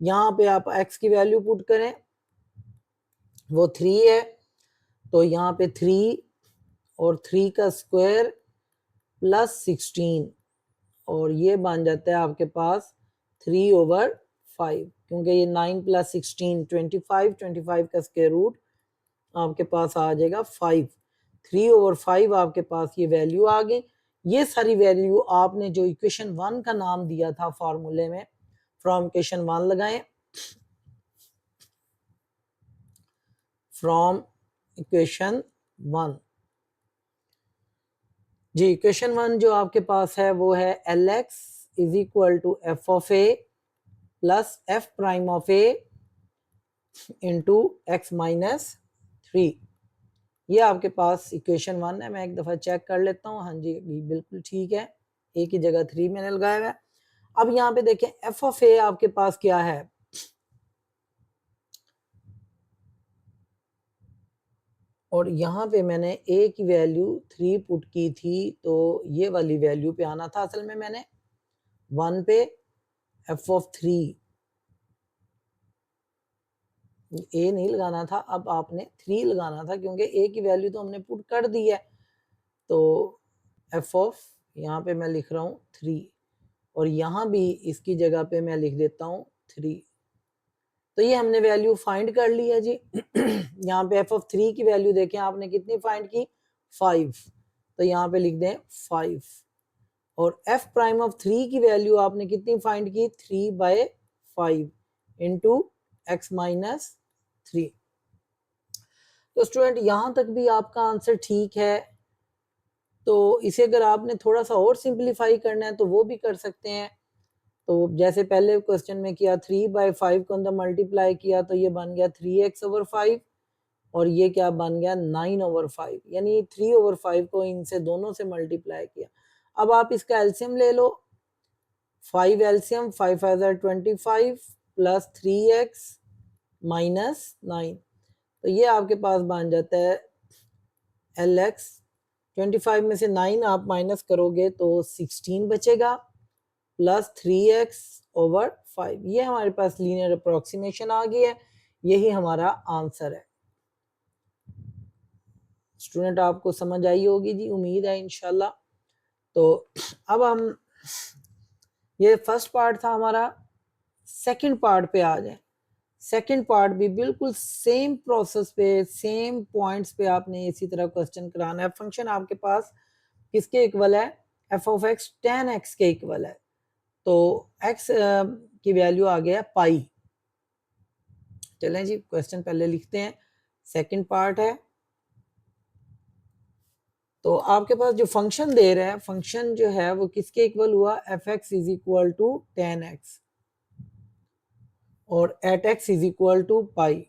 यहाँ पे आप x की वैल्यू पुट करें, वो 3 है, तो यहाँ पे 3 और 3 का स्क्वायर प्लस 16 और ये बन जाता है आपके पास 3/5 क्योंकि ये 9 + 16 25 का स्क्वायर रूट आपके पास आ जाएगा 5। 3/5 आपके पास ये वैल्यू आ गई। ये सारी वैल्यू आपने जो इक्वेशन 1 का नाम दिया था फॉर्मूले में, फ्रॉम इक्वेशन 1 लगाएं, फ्रॉम इक्वेशन 1 जी। इक्वेशन 1 जो आपके पास है वो है Lx is equal to F of A plus F prime of A into x minus 3। ये आपके पास इक्वेशन 1 है। मैं एक दफा चेक कर लेता हूँ। हाँ जी बिल्कुल ठीक है, ए की जगह 3 मैंने लगाया हुआ है। अब यहाँ पे देखें एफ ऑफ ए आपके पास क्या है, और यहाँ पे मैंने ए की वैल्यू 3 पुट की थी, तो ये वाली वैल्यू पे आना था। असल में मैंने 1 पे एफ ऑफ 3 ए नहीं लगाना था, अब आपने 3 लगाना था क्योंकि ए की वैल्यू तो हमने पुट कर दी है। तो एफ ऑफ यहाँ पे मैं लिख रहा हूँ 3 और यहाँ भी इसकी जगह पे मैं लिख देता हूँ 3। तो ये हमने वैल्यू फाइंड कर ली है जी। यहाँ पे एफ ऑफ 3 की वैल्यू देखें आपने कितनी फाइंड की, 5, तो यहाँ पे लिख दें 5। और एफ प्राइम ऑफ 3 की वैल्यू आपने कितनी फाइंड की, 3/5 इंटू एक्स माइनस 3। तो स्टूडेंट यहाँ तक भी आपका आंसर ठीक है। तो इसे अगर आपने थोड़ा सा और सिंप्लीफाई करना है तो वो भी कर सकते हैं। तो जैसे पहले क्वेश्चन में किया, 3/5 को अंदर मल्टीप्लाई किया तो ये बन गया 3x/5 और ये क्या बन गया 9/5, यानी 3/5 को इनसे दोनों से मल्टीप्लाई किया। अब आप इसका एलसीएम ले लो, 5 एलसीएम 5 5 25 प्लस 3x माइनस 9, तो ये आपके पास बन जाता है Lx। 25 में से 9 आप माइनस करोगे तो 16 बचेगा प्लस 3x/5। ये हमारे पास लीनियर अप्रोक्सीमेशन आ गई है, यही हमारा आंसर है। स्टूडेंट आपको समझ आई होगी जी, उम्मीद है इंशाल्लाह। तो अब हम, ये फर्स्ट पार्ट था हमारा, सेकंड पार्ट पे आ जाए। सेकंड पार्ट भी बिल्कुल सेम प्रोसेस पे, सेम पॉइंट्स पे आपने इसी तरह क्वेश्चन कराना है। फंक्शन आपके पास किसके इक्वल है, F of x tan x के इक्वल है। तो x की वैल्यू आ गया पाई। चलें जी क्वेश्चन पहले लिखते हैं, सेकंड पार्ट है। तो आपके पास जो फंक्शन दे रहा है, फंक्शन जो है वो किसके इक्वल हुआ, F x is equal to tan x और at x is equal to pi.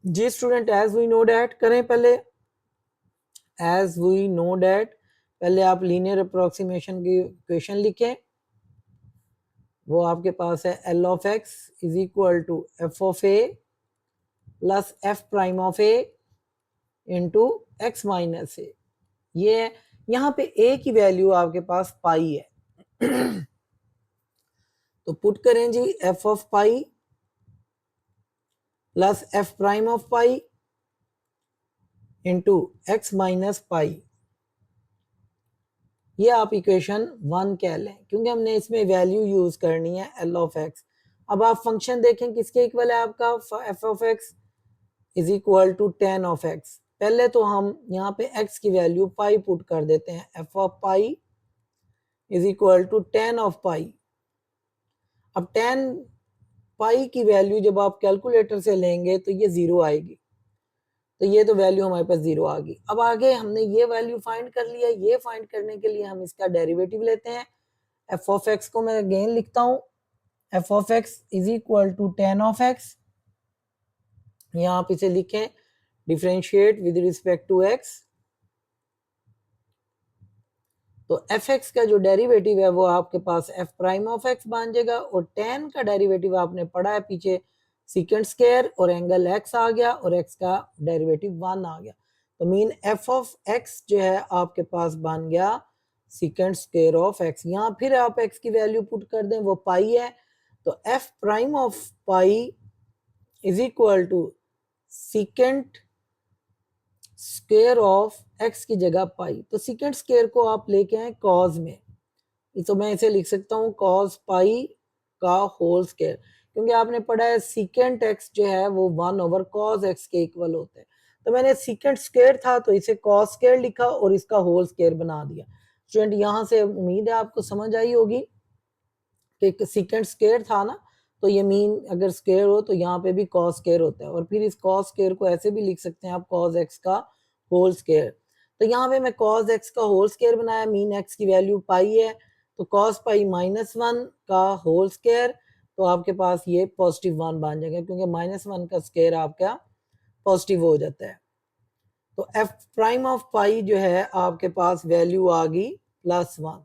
जी student, as we know that करें पहले, एज वी नो डैट पहले आप लीनियर अप्रोक्सीमेशन की इक्वेशन लिखें। वो आपके पास है L of x is equal to F of A plus F prime of A into x minus A. ये यहाँ पे ए की वैल्यू आपके पास पाई है। तो पुट करें जी, F of pi plus F prime of pi into x minus pi. ये आप इक्वेशन 1 कह लें क्योंकि हमने इसमें वैल्यू यूज करनी है एल ऑफ एक्स। अब आप फंक्शन देखें किसके इक्वल है आपका, F of x is equal to tan of X. पहले तो हम यहाँ पे x की वैल्यू पाई पुट कर देते हैं, F of pi is equal to tan of pi. अब tan पाई की वैल्यू जब आप कैलकुलेटर से लेंगे तो ये 0 आएगी, तो ये तो वैल्यू हमारे पास 0 आ गई। अब आगे हमने ये वैल्यू फाइंड कर लिया, ये फाइंड करने के लिए हम इसका डेरिवेटिव लेते हैं। एफ ऑफ एक्स को मैं अगेन लिखता हूँ, f of x is equal to ten of x, यहाँ आप इसे लिखें differentiate with respect to x, तो एफ एक्स का जो डेरिवेटिव है वो आपके पास एफ प्राइम ऑफ एक्स बन जाएगा, और टेन का डेरिवेटिव आपने पढ़ा है पीछे सीकेंड स्क्वायर, और एंगल एक्स आ गया और एक्स का डेरिवेटिव 1 आ गया, तो मीन एफ ऑफ एक्स जो है आपके पास बन गया सीकेंड स्क्वायर ऑफ एक्स। यहाँ फिर आप एक्स की वैल्यू पुट कर दें, वो पाई है, तो f prime of pi is equal to secant square of x की जगह पाई, तो सीकेंड स्क्वायर को आप लेके आए कॉज में, तो मैं इसे लिख सकता हूँ कॉज पाई का होल स्क्वायर, क्योंकि आपने पढ़ा है सीकेंट एक्स जो है वो 1 ओवर कॉज एक्स के इक्वल होते हैं, तो मैंने सीकेंट स्क्वायर था तो इसे कॉज स्क्वायर लिखा और इसका होल स्क्वायर बना दिया। स्टूडेंट यहाँ से उम्मीद है आपको समझ आई होगी कि सीकेंट स्क्वायर था ना, तो ये मीन अगर स्क्वायर हो तो यहाँ पे भी कॉस स्क्वायर होता है, और फिर इस कॉस स्क्वायर को ऐसे भी लिख सकते हैं आप कॉस एक्स का होल स्क्वायर, तो यहाँ पे मैं कॉस एक्स का होल स्क्वायर बनाया, मीन एक्स की वैल्यू पाई है, तो कॉस पाई -1 का होल स्क्वायर, तो आपके पास ये +1 बन जाएगा, क्योंकि -1 का स्क्वायर आपका पॉजिटिव हो जाता है। तो एफ प्राइम ऑफ पाई जो है आपके पास वैल्यू आ गई +1।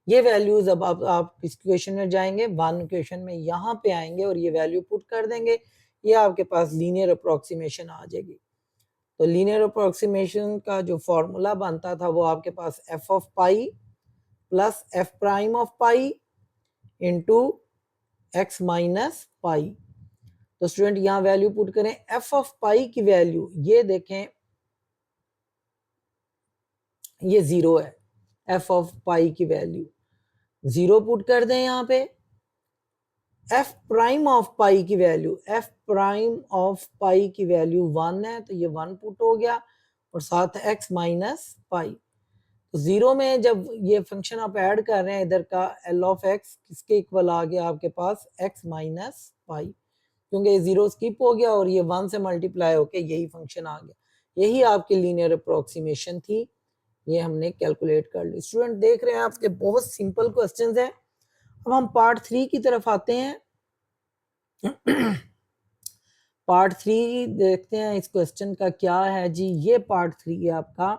ये वैल्यूज अब आप इस क्वेश्चन में जाएंगे, 1 क्वेश्चन में यहाँ पे आएंगे और ये वैल्यू पुट कर देंगे, ये आपके पास लीनियर अप्रोक्सीमेशन आ जाएगी। तो लीनियर अप्रोक्सीमेशन का जो फॉर्मूला बनता था वो आपके पास F of pi plus F prime of pi into x minus pi. तो स्टूडेंट यहाँ वैल्यू पुट करें, एफ ऑफ पाई की वैल्यू ये देखें ये 0 है, एफ ऑफ पाई की वैल्यू 0 पुट कर दें यहाँ पे, एफ प्राइम ऑफ पाई की value, F prime of pi की वैल्यू 1 है, तो ये 1 पुट हो गया, और साथ एक्स माइनस पाई, तो 0 में जब ये फंक्शन आप ऐड कर रहे हैं इधर का एल ऑफ एक्स किसके इक्वल आ गया आपके पास एक्स माइनस पाई, क्योंकि ये 0 स्किप हो गया और ये 1 से मल्टीप्लाई होके यही फंक्शन आ गया, यही आपकी लीनियर अप्रोक्सीमेशन थी, ये हमने कैलकुलेट कर ली। स्टूडेंट देख रहे हैं आपके बहुत सिंपल क्वेश्चंस हैं। अब हम पार्ट 3 की तरफ आते हैं। पार्ट 3 देखते हैं इस क्वेश्चन का क्या है जी, ये पार्ट 3 है आपका।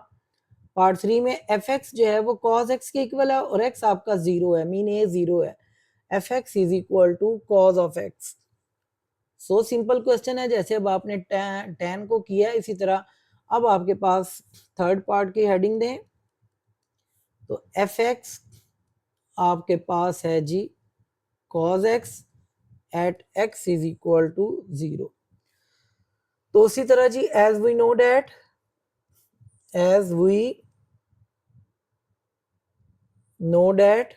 पार्ट 3 में एफ एक्स जो है वो कॉस एक्स के इक्वल है और एक्स आपका 0 है, मीन ए 0 है, f x is equal to cos of x. So simple question है, जैसे अब आपने टेन को किया है इसी तरह अब आपके पास थर्ड पार्ट की हेडिंग दें, तो एफ एक्स आपके पास है जी cos x at x is equal to 0। तो उसी तरह जी as we know that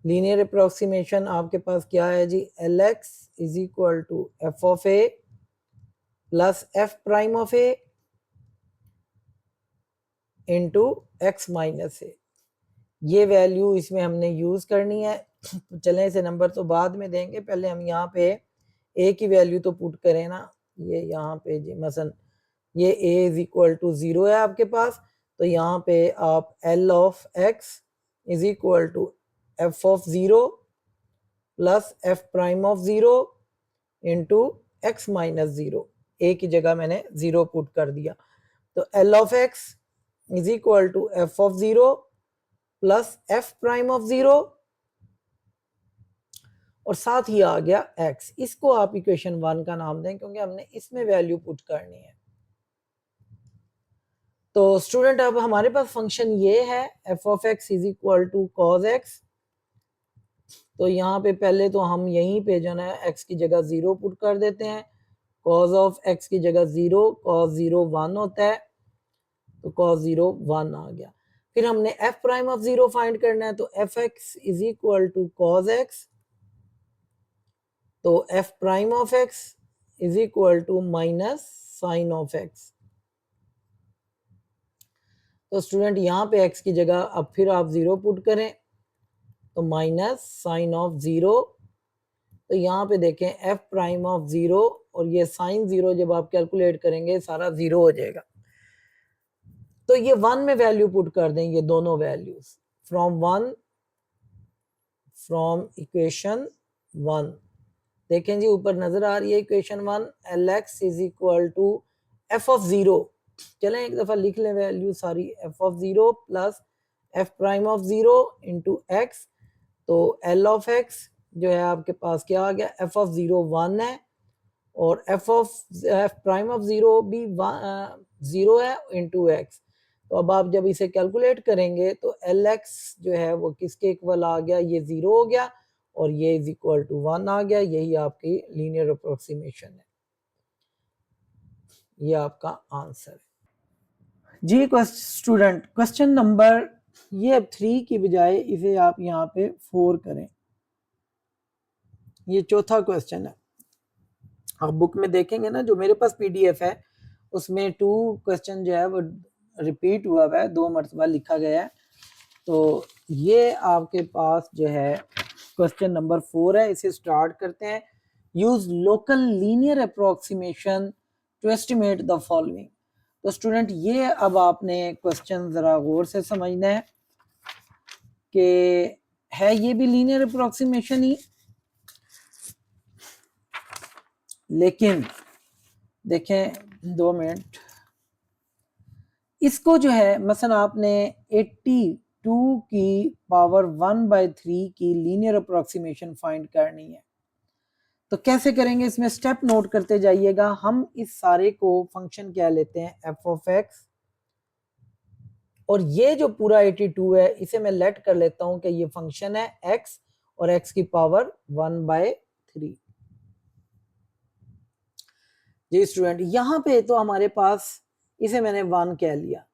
linear approximation आपके पास क्या है जी, L X is equal to F of A plus F prime of A into x minus A, ये वैल्यू इसमें हमने यूज करनी है। तो चलें इसे नंबर तो बाद में देंगे, पहले हम यहाँ पे ए की वैल्यू तो पुट करें ना, ये यहाँ पे जी मसन ये a इज इक्वल टू 0 है आपके पास, तो यहाँ पे आप L of x is equal to F of 0 plus F prime of 0 into x minus 0, a की जगह मैंने 0 पुट कर दिया, तो L of x is equal to F of 0 plus F prime of 0 और साथ ही आ गया x, इसको आप इक्वेशन 1 का नाम दें क्योंकि हमने इसमें वैल्यू पुट करनी है। तो स्टूडेंट अब हमारे पास फंक्शन ये है F of x is equal to cos x, तो यहाँ पे पहले तो हम यहीं पे जो है x की जगह 0 पुट कर देते हैं, कॉज ऑफ x की जगह 0, कॉज 0 1 होता है, तो कॉज 0 1 आ गया। फिर हमने f प्राइम ऑफ 0 फाइंड करना है, तो F x is equal to cos x, तो f prime of x is equal to minus sine of x। तो स्टूडेंट यहाँ पे x की जगह अब फिर आप 0 पुट करें, तो माइनस साइन ऑफ 0, तो यहाँ पे देखें f प्राइम ऑफ 0 और ये साइन 0 जब आप कैलकुलेट करेंगे सारा 0 हो जाएगा, तो ये 1 में वैल्यू पुट कर दें, ये दोनों वैल्यूज फ्रॉम 1 फ्रॉम इक्वेशन 1। देखें जी ऊपर नजर आ रही है equation 1, Lx is equal to F of 0। चलें एक दफा लिख लें वैल्यू सारी, f of 0 plus F prime of 0 into x. तो एल ऑफ एक्स जो है आपके पास क्या आ गया, एफ ऑफ 0 1 है और एफ प्राइम ऑफ 0 भी 0 है इंटू एक्स। तो अब आप जब इसे कैलकुलेट करेंगे तो एल एक्स जो है वो किसके इक्वल आ गया, ये 0 हो गया और ये इज इक्वल टू 1 आ गया। यही आपकी लीनियर अप्रोक्सीमेशन है, ये आपका आंसर है जी। स्टूडेंट क्वेश्चन नंबर, ये अब 3 की बजाय इसे आप यहाँ पे 4 करें। ये चौथा क्वेश्चन है। आप बुक में देखेंगे ना, जो मेरे पास पीडीएफ है उसमें 2 क्वेश्चन जो है वो रिपीट हुआ है, 2 मरतबा लिखा गया है। तो ये आपके पास जो है क्वेश्चन नंबर 4 है, इसे स्टार्ट करते हैं। Use local linear approximation to estimate the following. तो स्टूडेंट ये अब आपने क्वेश्चन जरा गौर से समझना है कि है ये भी लीनियर अप्रोक्सीमेशन ही, लेकिन देखें 2 मिनट, इसको जो है मसलन आपने 82 की पावर 1/3 की लीनियर अप्रोक्सीमेशन फाइंड करनी है। तो कैसे करेंगे, इसमें स्टेप नोट करते जाइएगा। हम इस सारे को फंक्शन क्या लेते हैं, एफ ऑफ एक्स, और ये जो पूरा 82 है इसे मैं लेट कर लेता हूं कि ये फंक्शन है एक्स और एक्स की पावर 1/3। जी स्टूडेंट, यहाँ पे तो हमारे पास इसे मैंने 1 कह लिया।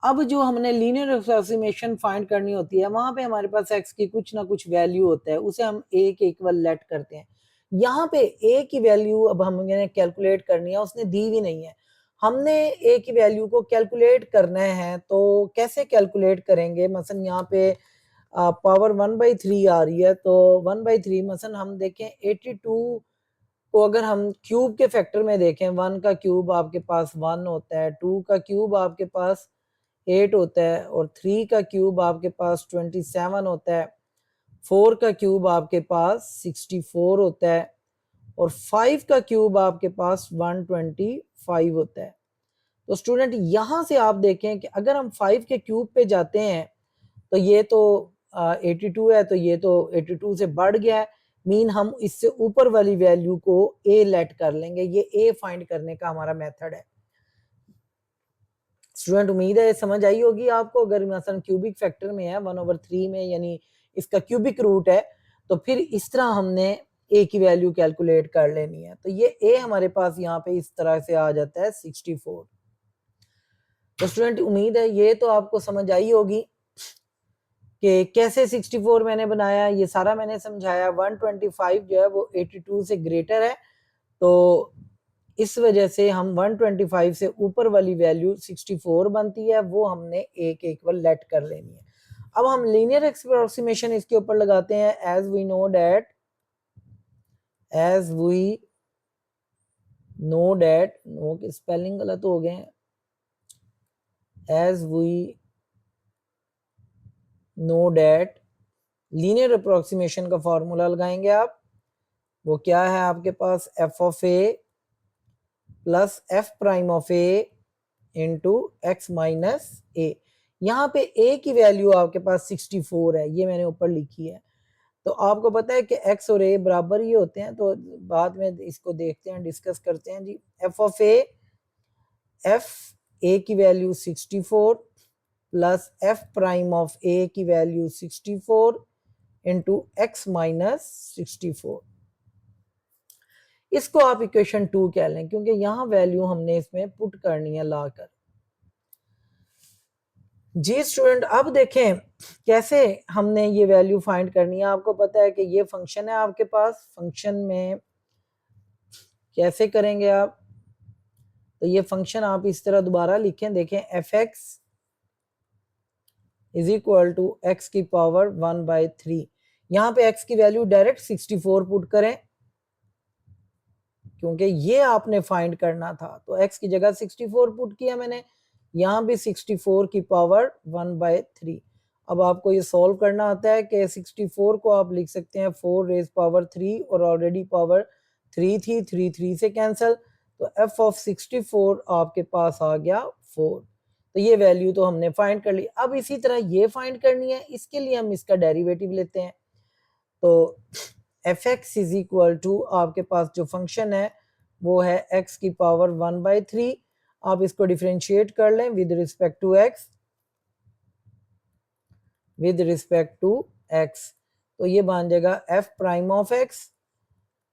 अब जो हमने लीनियर अप्रोक्सीमेशन फाइंड करनी होती है, वहां पे हमारे पास एक्स की कुछ ना कुछ वैल्यू होता है, उसे हम ए के इक्वल लेट करते हैं। यहाँ पे ए की वैल्यू अब हमने कैलकुलेट करनी है, उसने दी भी नहीं है। हमने ए की वैल्यू को कैलकुलेट करना है, तो कैसे कैलकुलेट करेंगे। मसलन यहाँ पे पावर 1/3 आ रही है, तो 1/3 मसलन हम देखें 82 को अगर हम क्यूब के फैक्टर में देखें, 1 का क्यूब आपके पास 1 होता है, 2 का क्यूब आपके पास 8 होता है और 3 का क्यूब आपके पास 27 होता है, 4 का क्यूब आपके पास 64 होता है और 5 का क्यूब आपके पास 125 होता है। तो स्टूडेंट यहां से आप देखें कि अगर हम 5 के क्यूब पे जाते हैं तो ये तो 82 है, तो ये तो 82 से बढ़ गया है, मीन हम इससे ऊपर वाली वैल्यू को ए लेट कर लेंगे। ये ए फाइंड करने का हमारा मेथड है। स्टूडेंट उम्मीद है समझ आई होगी आपको। अगर मसलन क्यूबिक फैक्टर में है 1/3 में, यानी इसका क्यूबिक रूट है, तो फिर इस तरह हमने ए की वैल्यू कैलकुलेट कर लेनी है। तो ये ए हमारे पास यहाँ पे इस तरह से आ जाता है 64। तो स्टूडेंट उम्मीद है ये तो आपको समझ आई होगी कि कैसे 64 मैंने बनाया, ये सारा मैंने समझाया। 125 जो है वो 82 से ग्रेटर है, तो इस वजह से हम 125 से ऊपर वाली वैल्यू 64 बनती है, वो हमने ए के इक्वल लेट कर लेनी है। अब हम लीनियर अप्रोक्सीमेशन इसके ऊपर लगाते हैं। As we know that know के स्पेलिंग गलत हो गए हैं, as we know that linear approximation का फॉर्मूला लगाएंगे आप। वो क्या है आपके पास, F of A plus F prime of A into x minus A. यहाँ पे ए की वैल्यू आपके पास 64 है, ये मैंने ऊपर लिखी है। तो आपको पता है कि एक्स और ए बराबर ही होते हैं, तो बाद में इसको देखते हैं, डिस्कस करते हैं जी। एफ ऑफ एफ ए की value 64 plus F prime of A की वैल्यू 64 इंटू एक्स माइनस 64। इसको आप इक्वेशन 2 कह लें, क्योंकि यहाँ वैल्यू हमने इसमें पुट करनी है लाकर। जी स्टूडेंट, अब देखें कैसे हमने ये वैल्यू फाइंड करनी है। आपको पता है कि ये फंक्शन है आपके पास, फंक्शन में कैसे करेंगे आप, तो ये फंक्शन आप इस तरह दोबारा लिखें, देखें f x is equal to x की पावर 1/3। यहाँ पे एक्स की वैल्यू डायरेक्ट 64 पुट करें, क्योंकि ये आपने फाइंड करना था, तो x की जगह 64 पुट किया मैंने, यहाँ भी 64 की पावर 1/3। अब आपको ये सॉल्व करना आता है कि 64 को आप लिख सकते हैं 4 रेज पावर 3 और ऑलरेडी पावर 3 थी, 3 3 से कैंसिल, तो f ऑफ 64 आपके पास आ गया 4। तो ये वैल्यू तो हमने फाइंड कर ली। अब इसी तरह ये फाइंड करनी है, इसके लिए हम इसका डेरिवेटिव लेते हैं। तो F x is equal to आपके पास जो फंक्शन है वो है x की पावर 1/3। आप इसको डिफरेंशिएट कर लें with respect to x, with respect to x, तो ये बन जाएगा f प्राइम ऑफ x,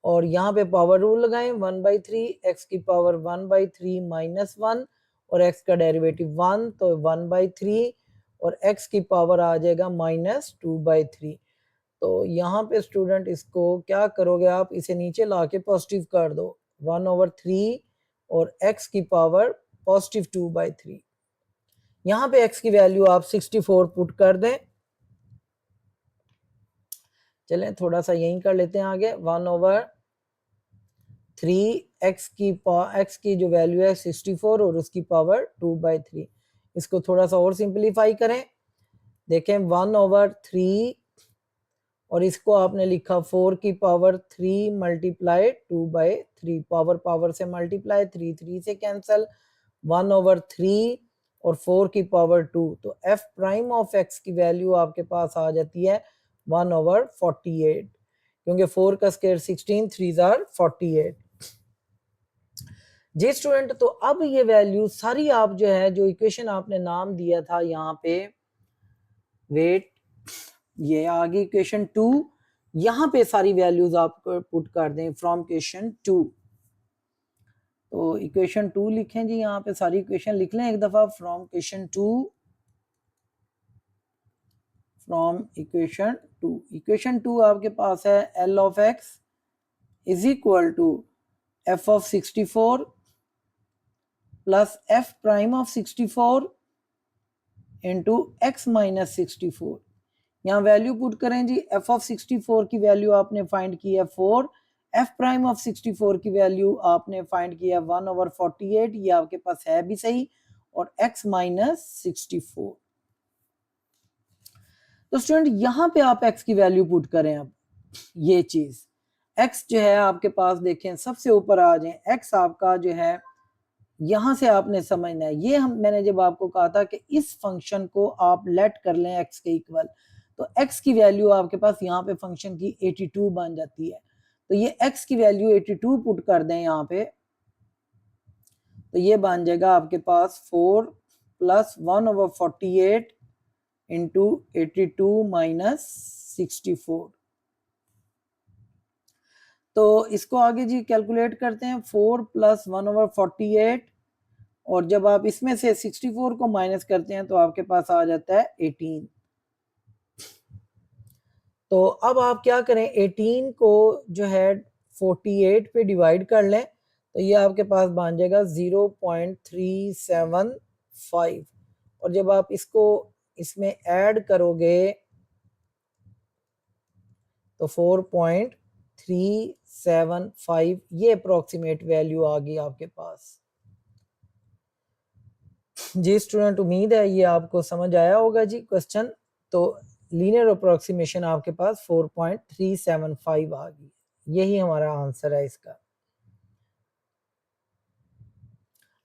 और यहाँ पे पावर रूल लगाएं 1/3, x की पावर 1/3 माइनस 1, और x का डेरिवेटिव 1, तो 1/3, और x की पावर आ जाएगा -2/3। तो यहाँ पे स्टूडेंट इसको क्या करोगे आप, इसे नीचे ला के पॉजिटिव कर दो 1/3 और x की पावर पॉजिटिव 2/3। यहाँ पे x की वैल्यू आप 64 पुट कर दें। चलें थोड़ा सा यहीं कर लेते हैं आगे, 1/3 x की जो वैल्यू है 64 और उसकी पावर 2/3। इसको थोड़ा सा और सिंपलीफाई करें, देखें 1/3 और इसको आपने लिखा 4 की पावर 3 मल्टीप्लाई 2/3, पावर पावर से मल्टीप्लाई, 3 3 से कैंसिल, 1/3 और 4 की पावर 2, तो f प्राइम ऑफ x की वैल्यू आपके पास आ जाती है 1/48, क्योंकि 4 का स्क्वायर 16, 3 आर 48। जी स्टूडेंट, तो अब ये वैल्यू सारी आप जो है, जो इक्वेशन आपने नाम दिया था यहाँ पे, वेट, ये आ गई इक्वेशन 2, यहाँ पे सारी वैल्यूज आप पुट कर दें फ्रॉम क्वेश्चन 2। तो इक्वेशन 2 लिखें जी, यहाँ पे सारी इक्वेशन लिख लें एक दफा, from question 2, from equation 2। Equation 2 आपके पास है L of x is equal to f of 64 plus f prime of 64 into x minus 64। यहाँ वैल्यू पुट करें जी, f ऑफ 64 की वैल्यू आपने फाइंड की है 4, f प्राइम ऑफ 64 की वैल्यू आपने फाइंड किया 1/48, ये आपके पास है भी सही, और x माइनस 64। तो स्टूडेंट यहाँ पे आप x की वैल्यू पुट करें। अब ये चीज x जो है आपके पास, देखें सबसे ऊपर आ जाए, x आपका जो है यहां से आपने समझना है, ये मैंने जब आपको कहा था कि इस फंक्शन को आप लेट कर लें x के इक्वल, तो x की वैल्यू आपके पास यहाँ पे फंक्शन की 82 बन जाती है। तो ये x की वैल्यू 82 पुट कर दें यहाँ पे, तो ये बन जाएगा आपके पास 4 प्लस 1/48 इंटू 82 माइनस 64। तो इसको आगे जी कैलकुलेट करते हैं, 4 प्लस 1/48, और जब आप इसमें से 64 को माइनस करते हैं तो आपके पास आ जाता है 18। तो अब आप क्या करें, 18 को जो है 48 पे डिवाइड कर लें, तो ये आपके पास बन जाएगा 0.375, और जब आप इसको इसमें ऐड करोगे तो 4.375, ये अप्रोक्सीमेट वैल्यू आ गई आपके पास। जी स्टूडेंट, उम्मीद है ये आपको समझ आया होगा जी क्वेश्चन। तो लीनियर अप्रोक्सीमेशन आपके पास 4.375 आ गई, यही हमारा आंसर है इसका।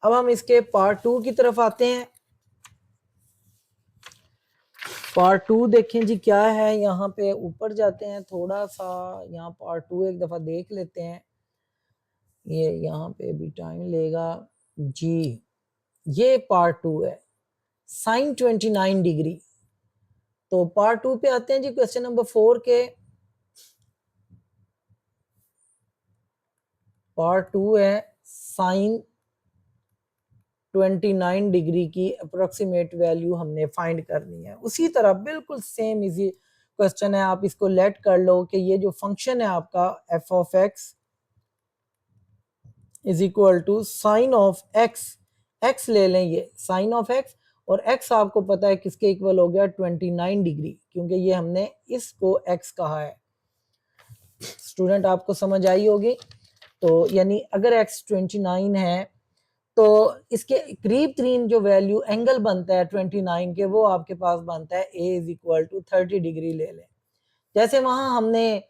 अब हम इसके पार्ट 2 की तरफ आते हैं। पार्ट 2 देखें जी क्या है, यहाँ पे ऊपर जाते हैं थोड़ा सा, यहाँ पार्ट 2 एक दफा देख लेते हैं, ये यहाँ पे भी टाइम लेगा जी। ये पार्ट 2 है, साइन 29 डिग्री। तो पार्ट 2 पे आते हैं जी, क्वेश्चन नंबर 4 के। पार्ट 2 है साइन 29 डिग्री की अप्रोक्सीमेट वैल्यू हमने फाइंड करनी है। उसी तरह बिल्कुल सेम इजी क्वेश्चन है, आप इसको लेट कर लो कि ये जो फंक्शन है आपका f of x is equal to sine of x ले लें, ये साइन ऑफ x, और x आपको पता है किसके इक्वल हो गया, 29 डिग्री, क्योंकि ये हमने इसको x कहा है। स्टूडेंट आपको समझ आई होगी। तो यानी अगर x 29 है तो इसके करीब तरीन जो वैल्यू एंगल बनता है 29 के, वो आपके पास बनता है a is equal to 30 degree ले लें। जैसे वहां हमने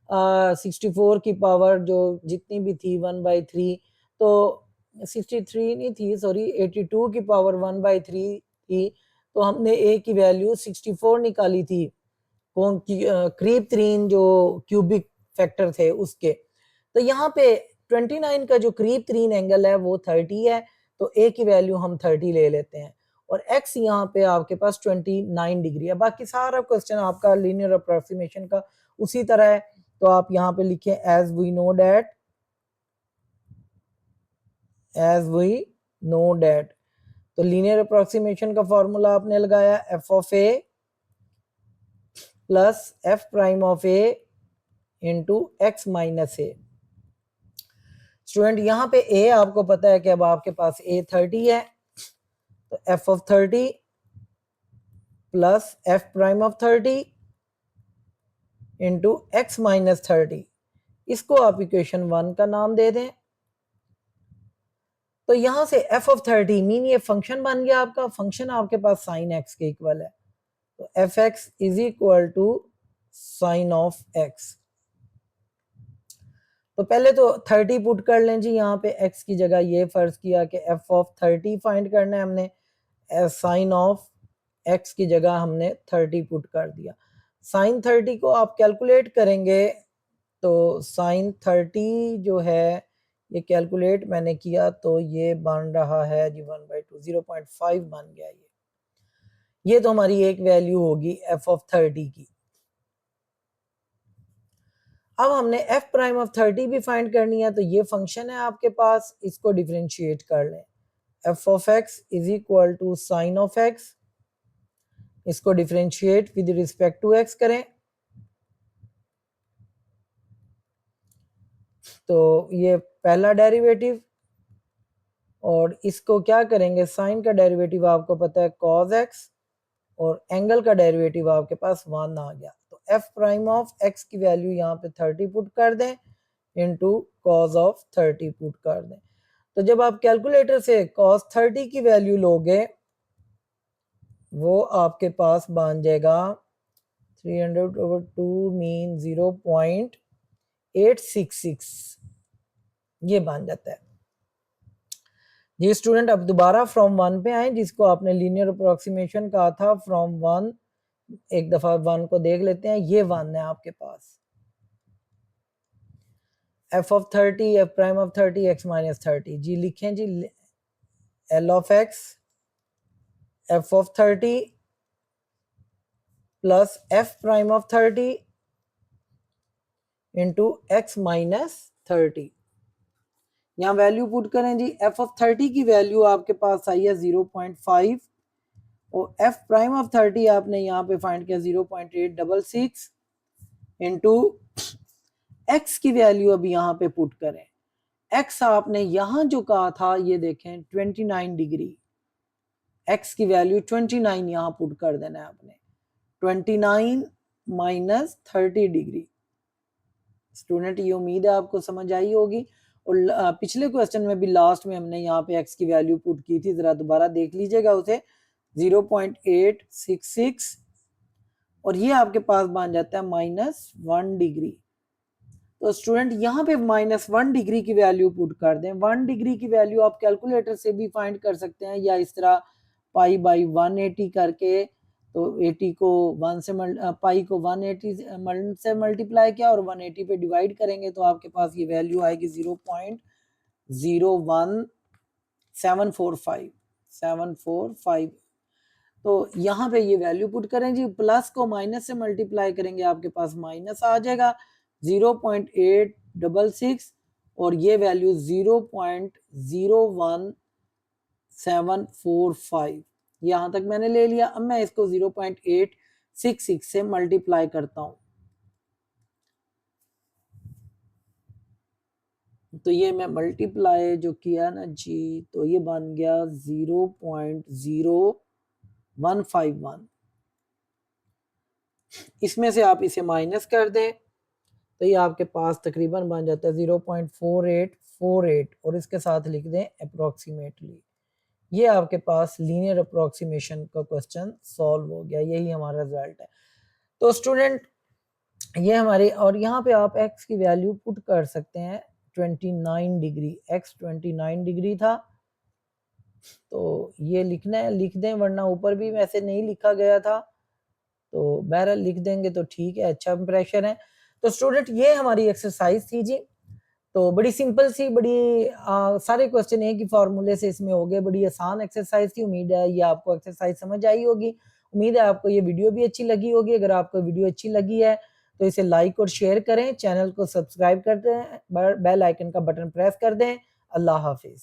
64 की पावर जो जितनी भी थी 1/3, तो 63 नहीं थी, सॉरी 82 की पावर 1/3 थी, तो हमने a की वैल्यू 64 निकाली थी, कौन की करीब तरीन जो क्यूबिक फैक्टर थे उसके। तो यहाँ पे 29 का जो करीब तरीन एंगल है वो 30 है, तो a की वैल्यू हम 30 ले लेते हैं, और x यहाँ पे आपके पास 29 डिग्री है। बाकी सारा क्वेश्चन आपका लीनियर अप्रोक्सीमेशन का उसी तरह है, तो आप यहाँ पे लिखें एज वी नो डेट, तो लीनियर अप्रोक्सीमेशन का फॉर्मूला आपने लगाया f of a plus f prime of a into x minus a। Student यहाँ पे a आपको पता है कि अब आपके पास a 30 है, तो f of 30 plus f prime of 30 into x minus 30, इसको आप इक्वेशन 1 का नाम दे दें। तो यहां से f ऑफ 30 मीन ये फंक्शन बन गया आपका, फंक्शन आपके पास साइन x के इक्वल है, तो F x is equal to sine of x। तो पहले तो 30 पुट कर लें जी, यहाँ पे x की जगह ये फर्ज किया कि f ऑफ 30 फाइंड करना है हमने, साइन ऑफ x की जगह हमने 30 पुट कर दिया। साइन 30 को आप कैलकुलेट करेंगे तो साइन 30 जो है ये कैलकुलेट मैंने किया तो ये बन रहा है जी 1/2, 0.5 बन गया। ये तो हमारी एक वैल्यू होगी f ऑफ 30 की। अब हमने f प्राइम ऑफ 30 भी फाइंड करनी है, तो ये फंक्शन है आपके पास, इसको डिफरेंशिएट कर लें। f of x is equal to sine of x, इसको differentiate with respect to x करें, तो ये पहला डेरिवेटिव, और इसको क्या करेंगे, साइन का डेरिवेटिव आपको पता है cos x, और एंगल का डेरिवेटिव आपके पास 1 आ गया, तो f प्राइम ऑफ x की वैल्यू यहाँ पे 30 पुट कर दें इंटू cos ऑफ 30 पुट कर दें। तो जब आप कैलकुलेटर से cos 30 की वैल्यू लोगे वो आपके पास बन जाएगा 300/2 मीन 0.866, ये बन जाता है। ये स्टूडेंट अब दोबारा फ्रॉम 1 पे आए, जिसको आपने लीनियर अप्रोक्सीमेशन कहा था फ्रॉम 1, एक दफा 1 को देख लेते हैं। ये 1 है आपके पास, f of 30 f prime of 30 x minus 30, जी लिखें जी, l of x f of 30 plus f prime of 30 into x minus 30। यहाँ वैल्यू पुट करें जी, f ऑफ 30 की वैल्यू आपके पास आई है 0.5, और f प्राइम ऑफ 30 आपने यहाँ पे फाइंड किया 0.866 इंटू x की वैल्यू अब यहाँ पे पुट करें। x आपने यहाँ जो कहा था ये देखें 29 डिग्री, x की वैल्यू 29 यहाँ पुट कर देना है आपने, 29 माइनस 30 डिग्री। स्टूडेंट ये उम्मीद है आपको समझ आई होगी, और पिछले क्वेश्चन में भी लास्ट में हमने यहाँ पे x की वैल्यू पुट की थी, जरा दोबारा देख लीजिएगा उसे, 0.866, और ये आपके पास बन जाता है -1 डिग्री। तो स्टूडेंट यहाँ पे -1 डिग्री की वैल्यू पुट कर दें। 1 डिग्री की वैल्यू आप कैलकुलेटर से भी फाइंड कर सकते हैं, या इस तरह पाई बाई 180 करके, तो 80 को 1 से पाई को 180 से मल्टीप्लाई किया और 180 पे डिवाइड करेंगे, तो आपके पास ये वैल्यू आएगी 0.01745। तो यहाँ पे ये वैल्यू पुट करें जी, प्लस को माइनस से मल्टीप्लाई करेंगे आपके पास माइनस आ जाएगा 0.866, और ये वैल्यू 0.01745, यहाँ तक मैंने ले लिया। अब मैं इसको 0.866 से मल्टीप्लाई करता हूँ, तो ये मैं मल्टीप्लाई जो किया ना जी, तो ये बन गया 0.0151। इसमें से आप इसे माइनस कर दें, तो ये आपके पास तकरीबन बन जाता है 0.4848 और इसके साथ लिख दें अप्रोक्सीमेटली। ये आपके पास लीनियर अप्रोक्सीमेशन का क्वेश्चन सॉल्व हो गया, यही हमारा रिजल्ट है। तो स्टूडेंट ये हमारे, और यहाँ पे आप x की वैल्यू पुट कर सकते हैं 29 डिग्री, x 29 डिग्री था, तो ये लिखना है लिख दें, वरना ऊपर भी वैसे नहीं लिखा गया था, तो बहरहाल लिख देंगे तो ठीक है, अच्छा इंप्रेशन है। तो स्टूडेंट ये हमारी एक्सरसाइज थी जी, तो बड़ी सिंपल सी, बड़ी सारे क्वेश्चन एक ही फार्मूले से इसमें हो गए, बड़ी आसान एक्सरसाइज थी। उम्मीद है ये आपको एक्सरसाइज समझ आई होगी, उम्मीद है आपको ये वीडियो भी अच्छी लगी होगी। अगर आपको वीडियो अच्छी लगी है तो इसे लाइक और शेयर करें, चैनल को सब्सक्राइब कर दें, बेल आइकन का बटन प्रेस कर दें। अल्लाह हाफिज।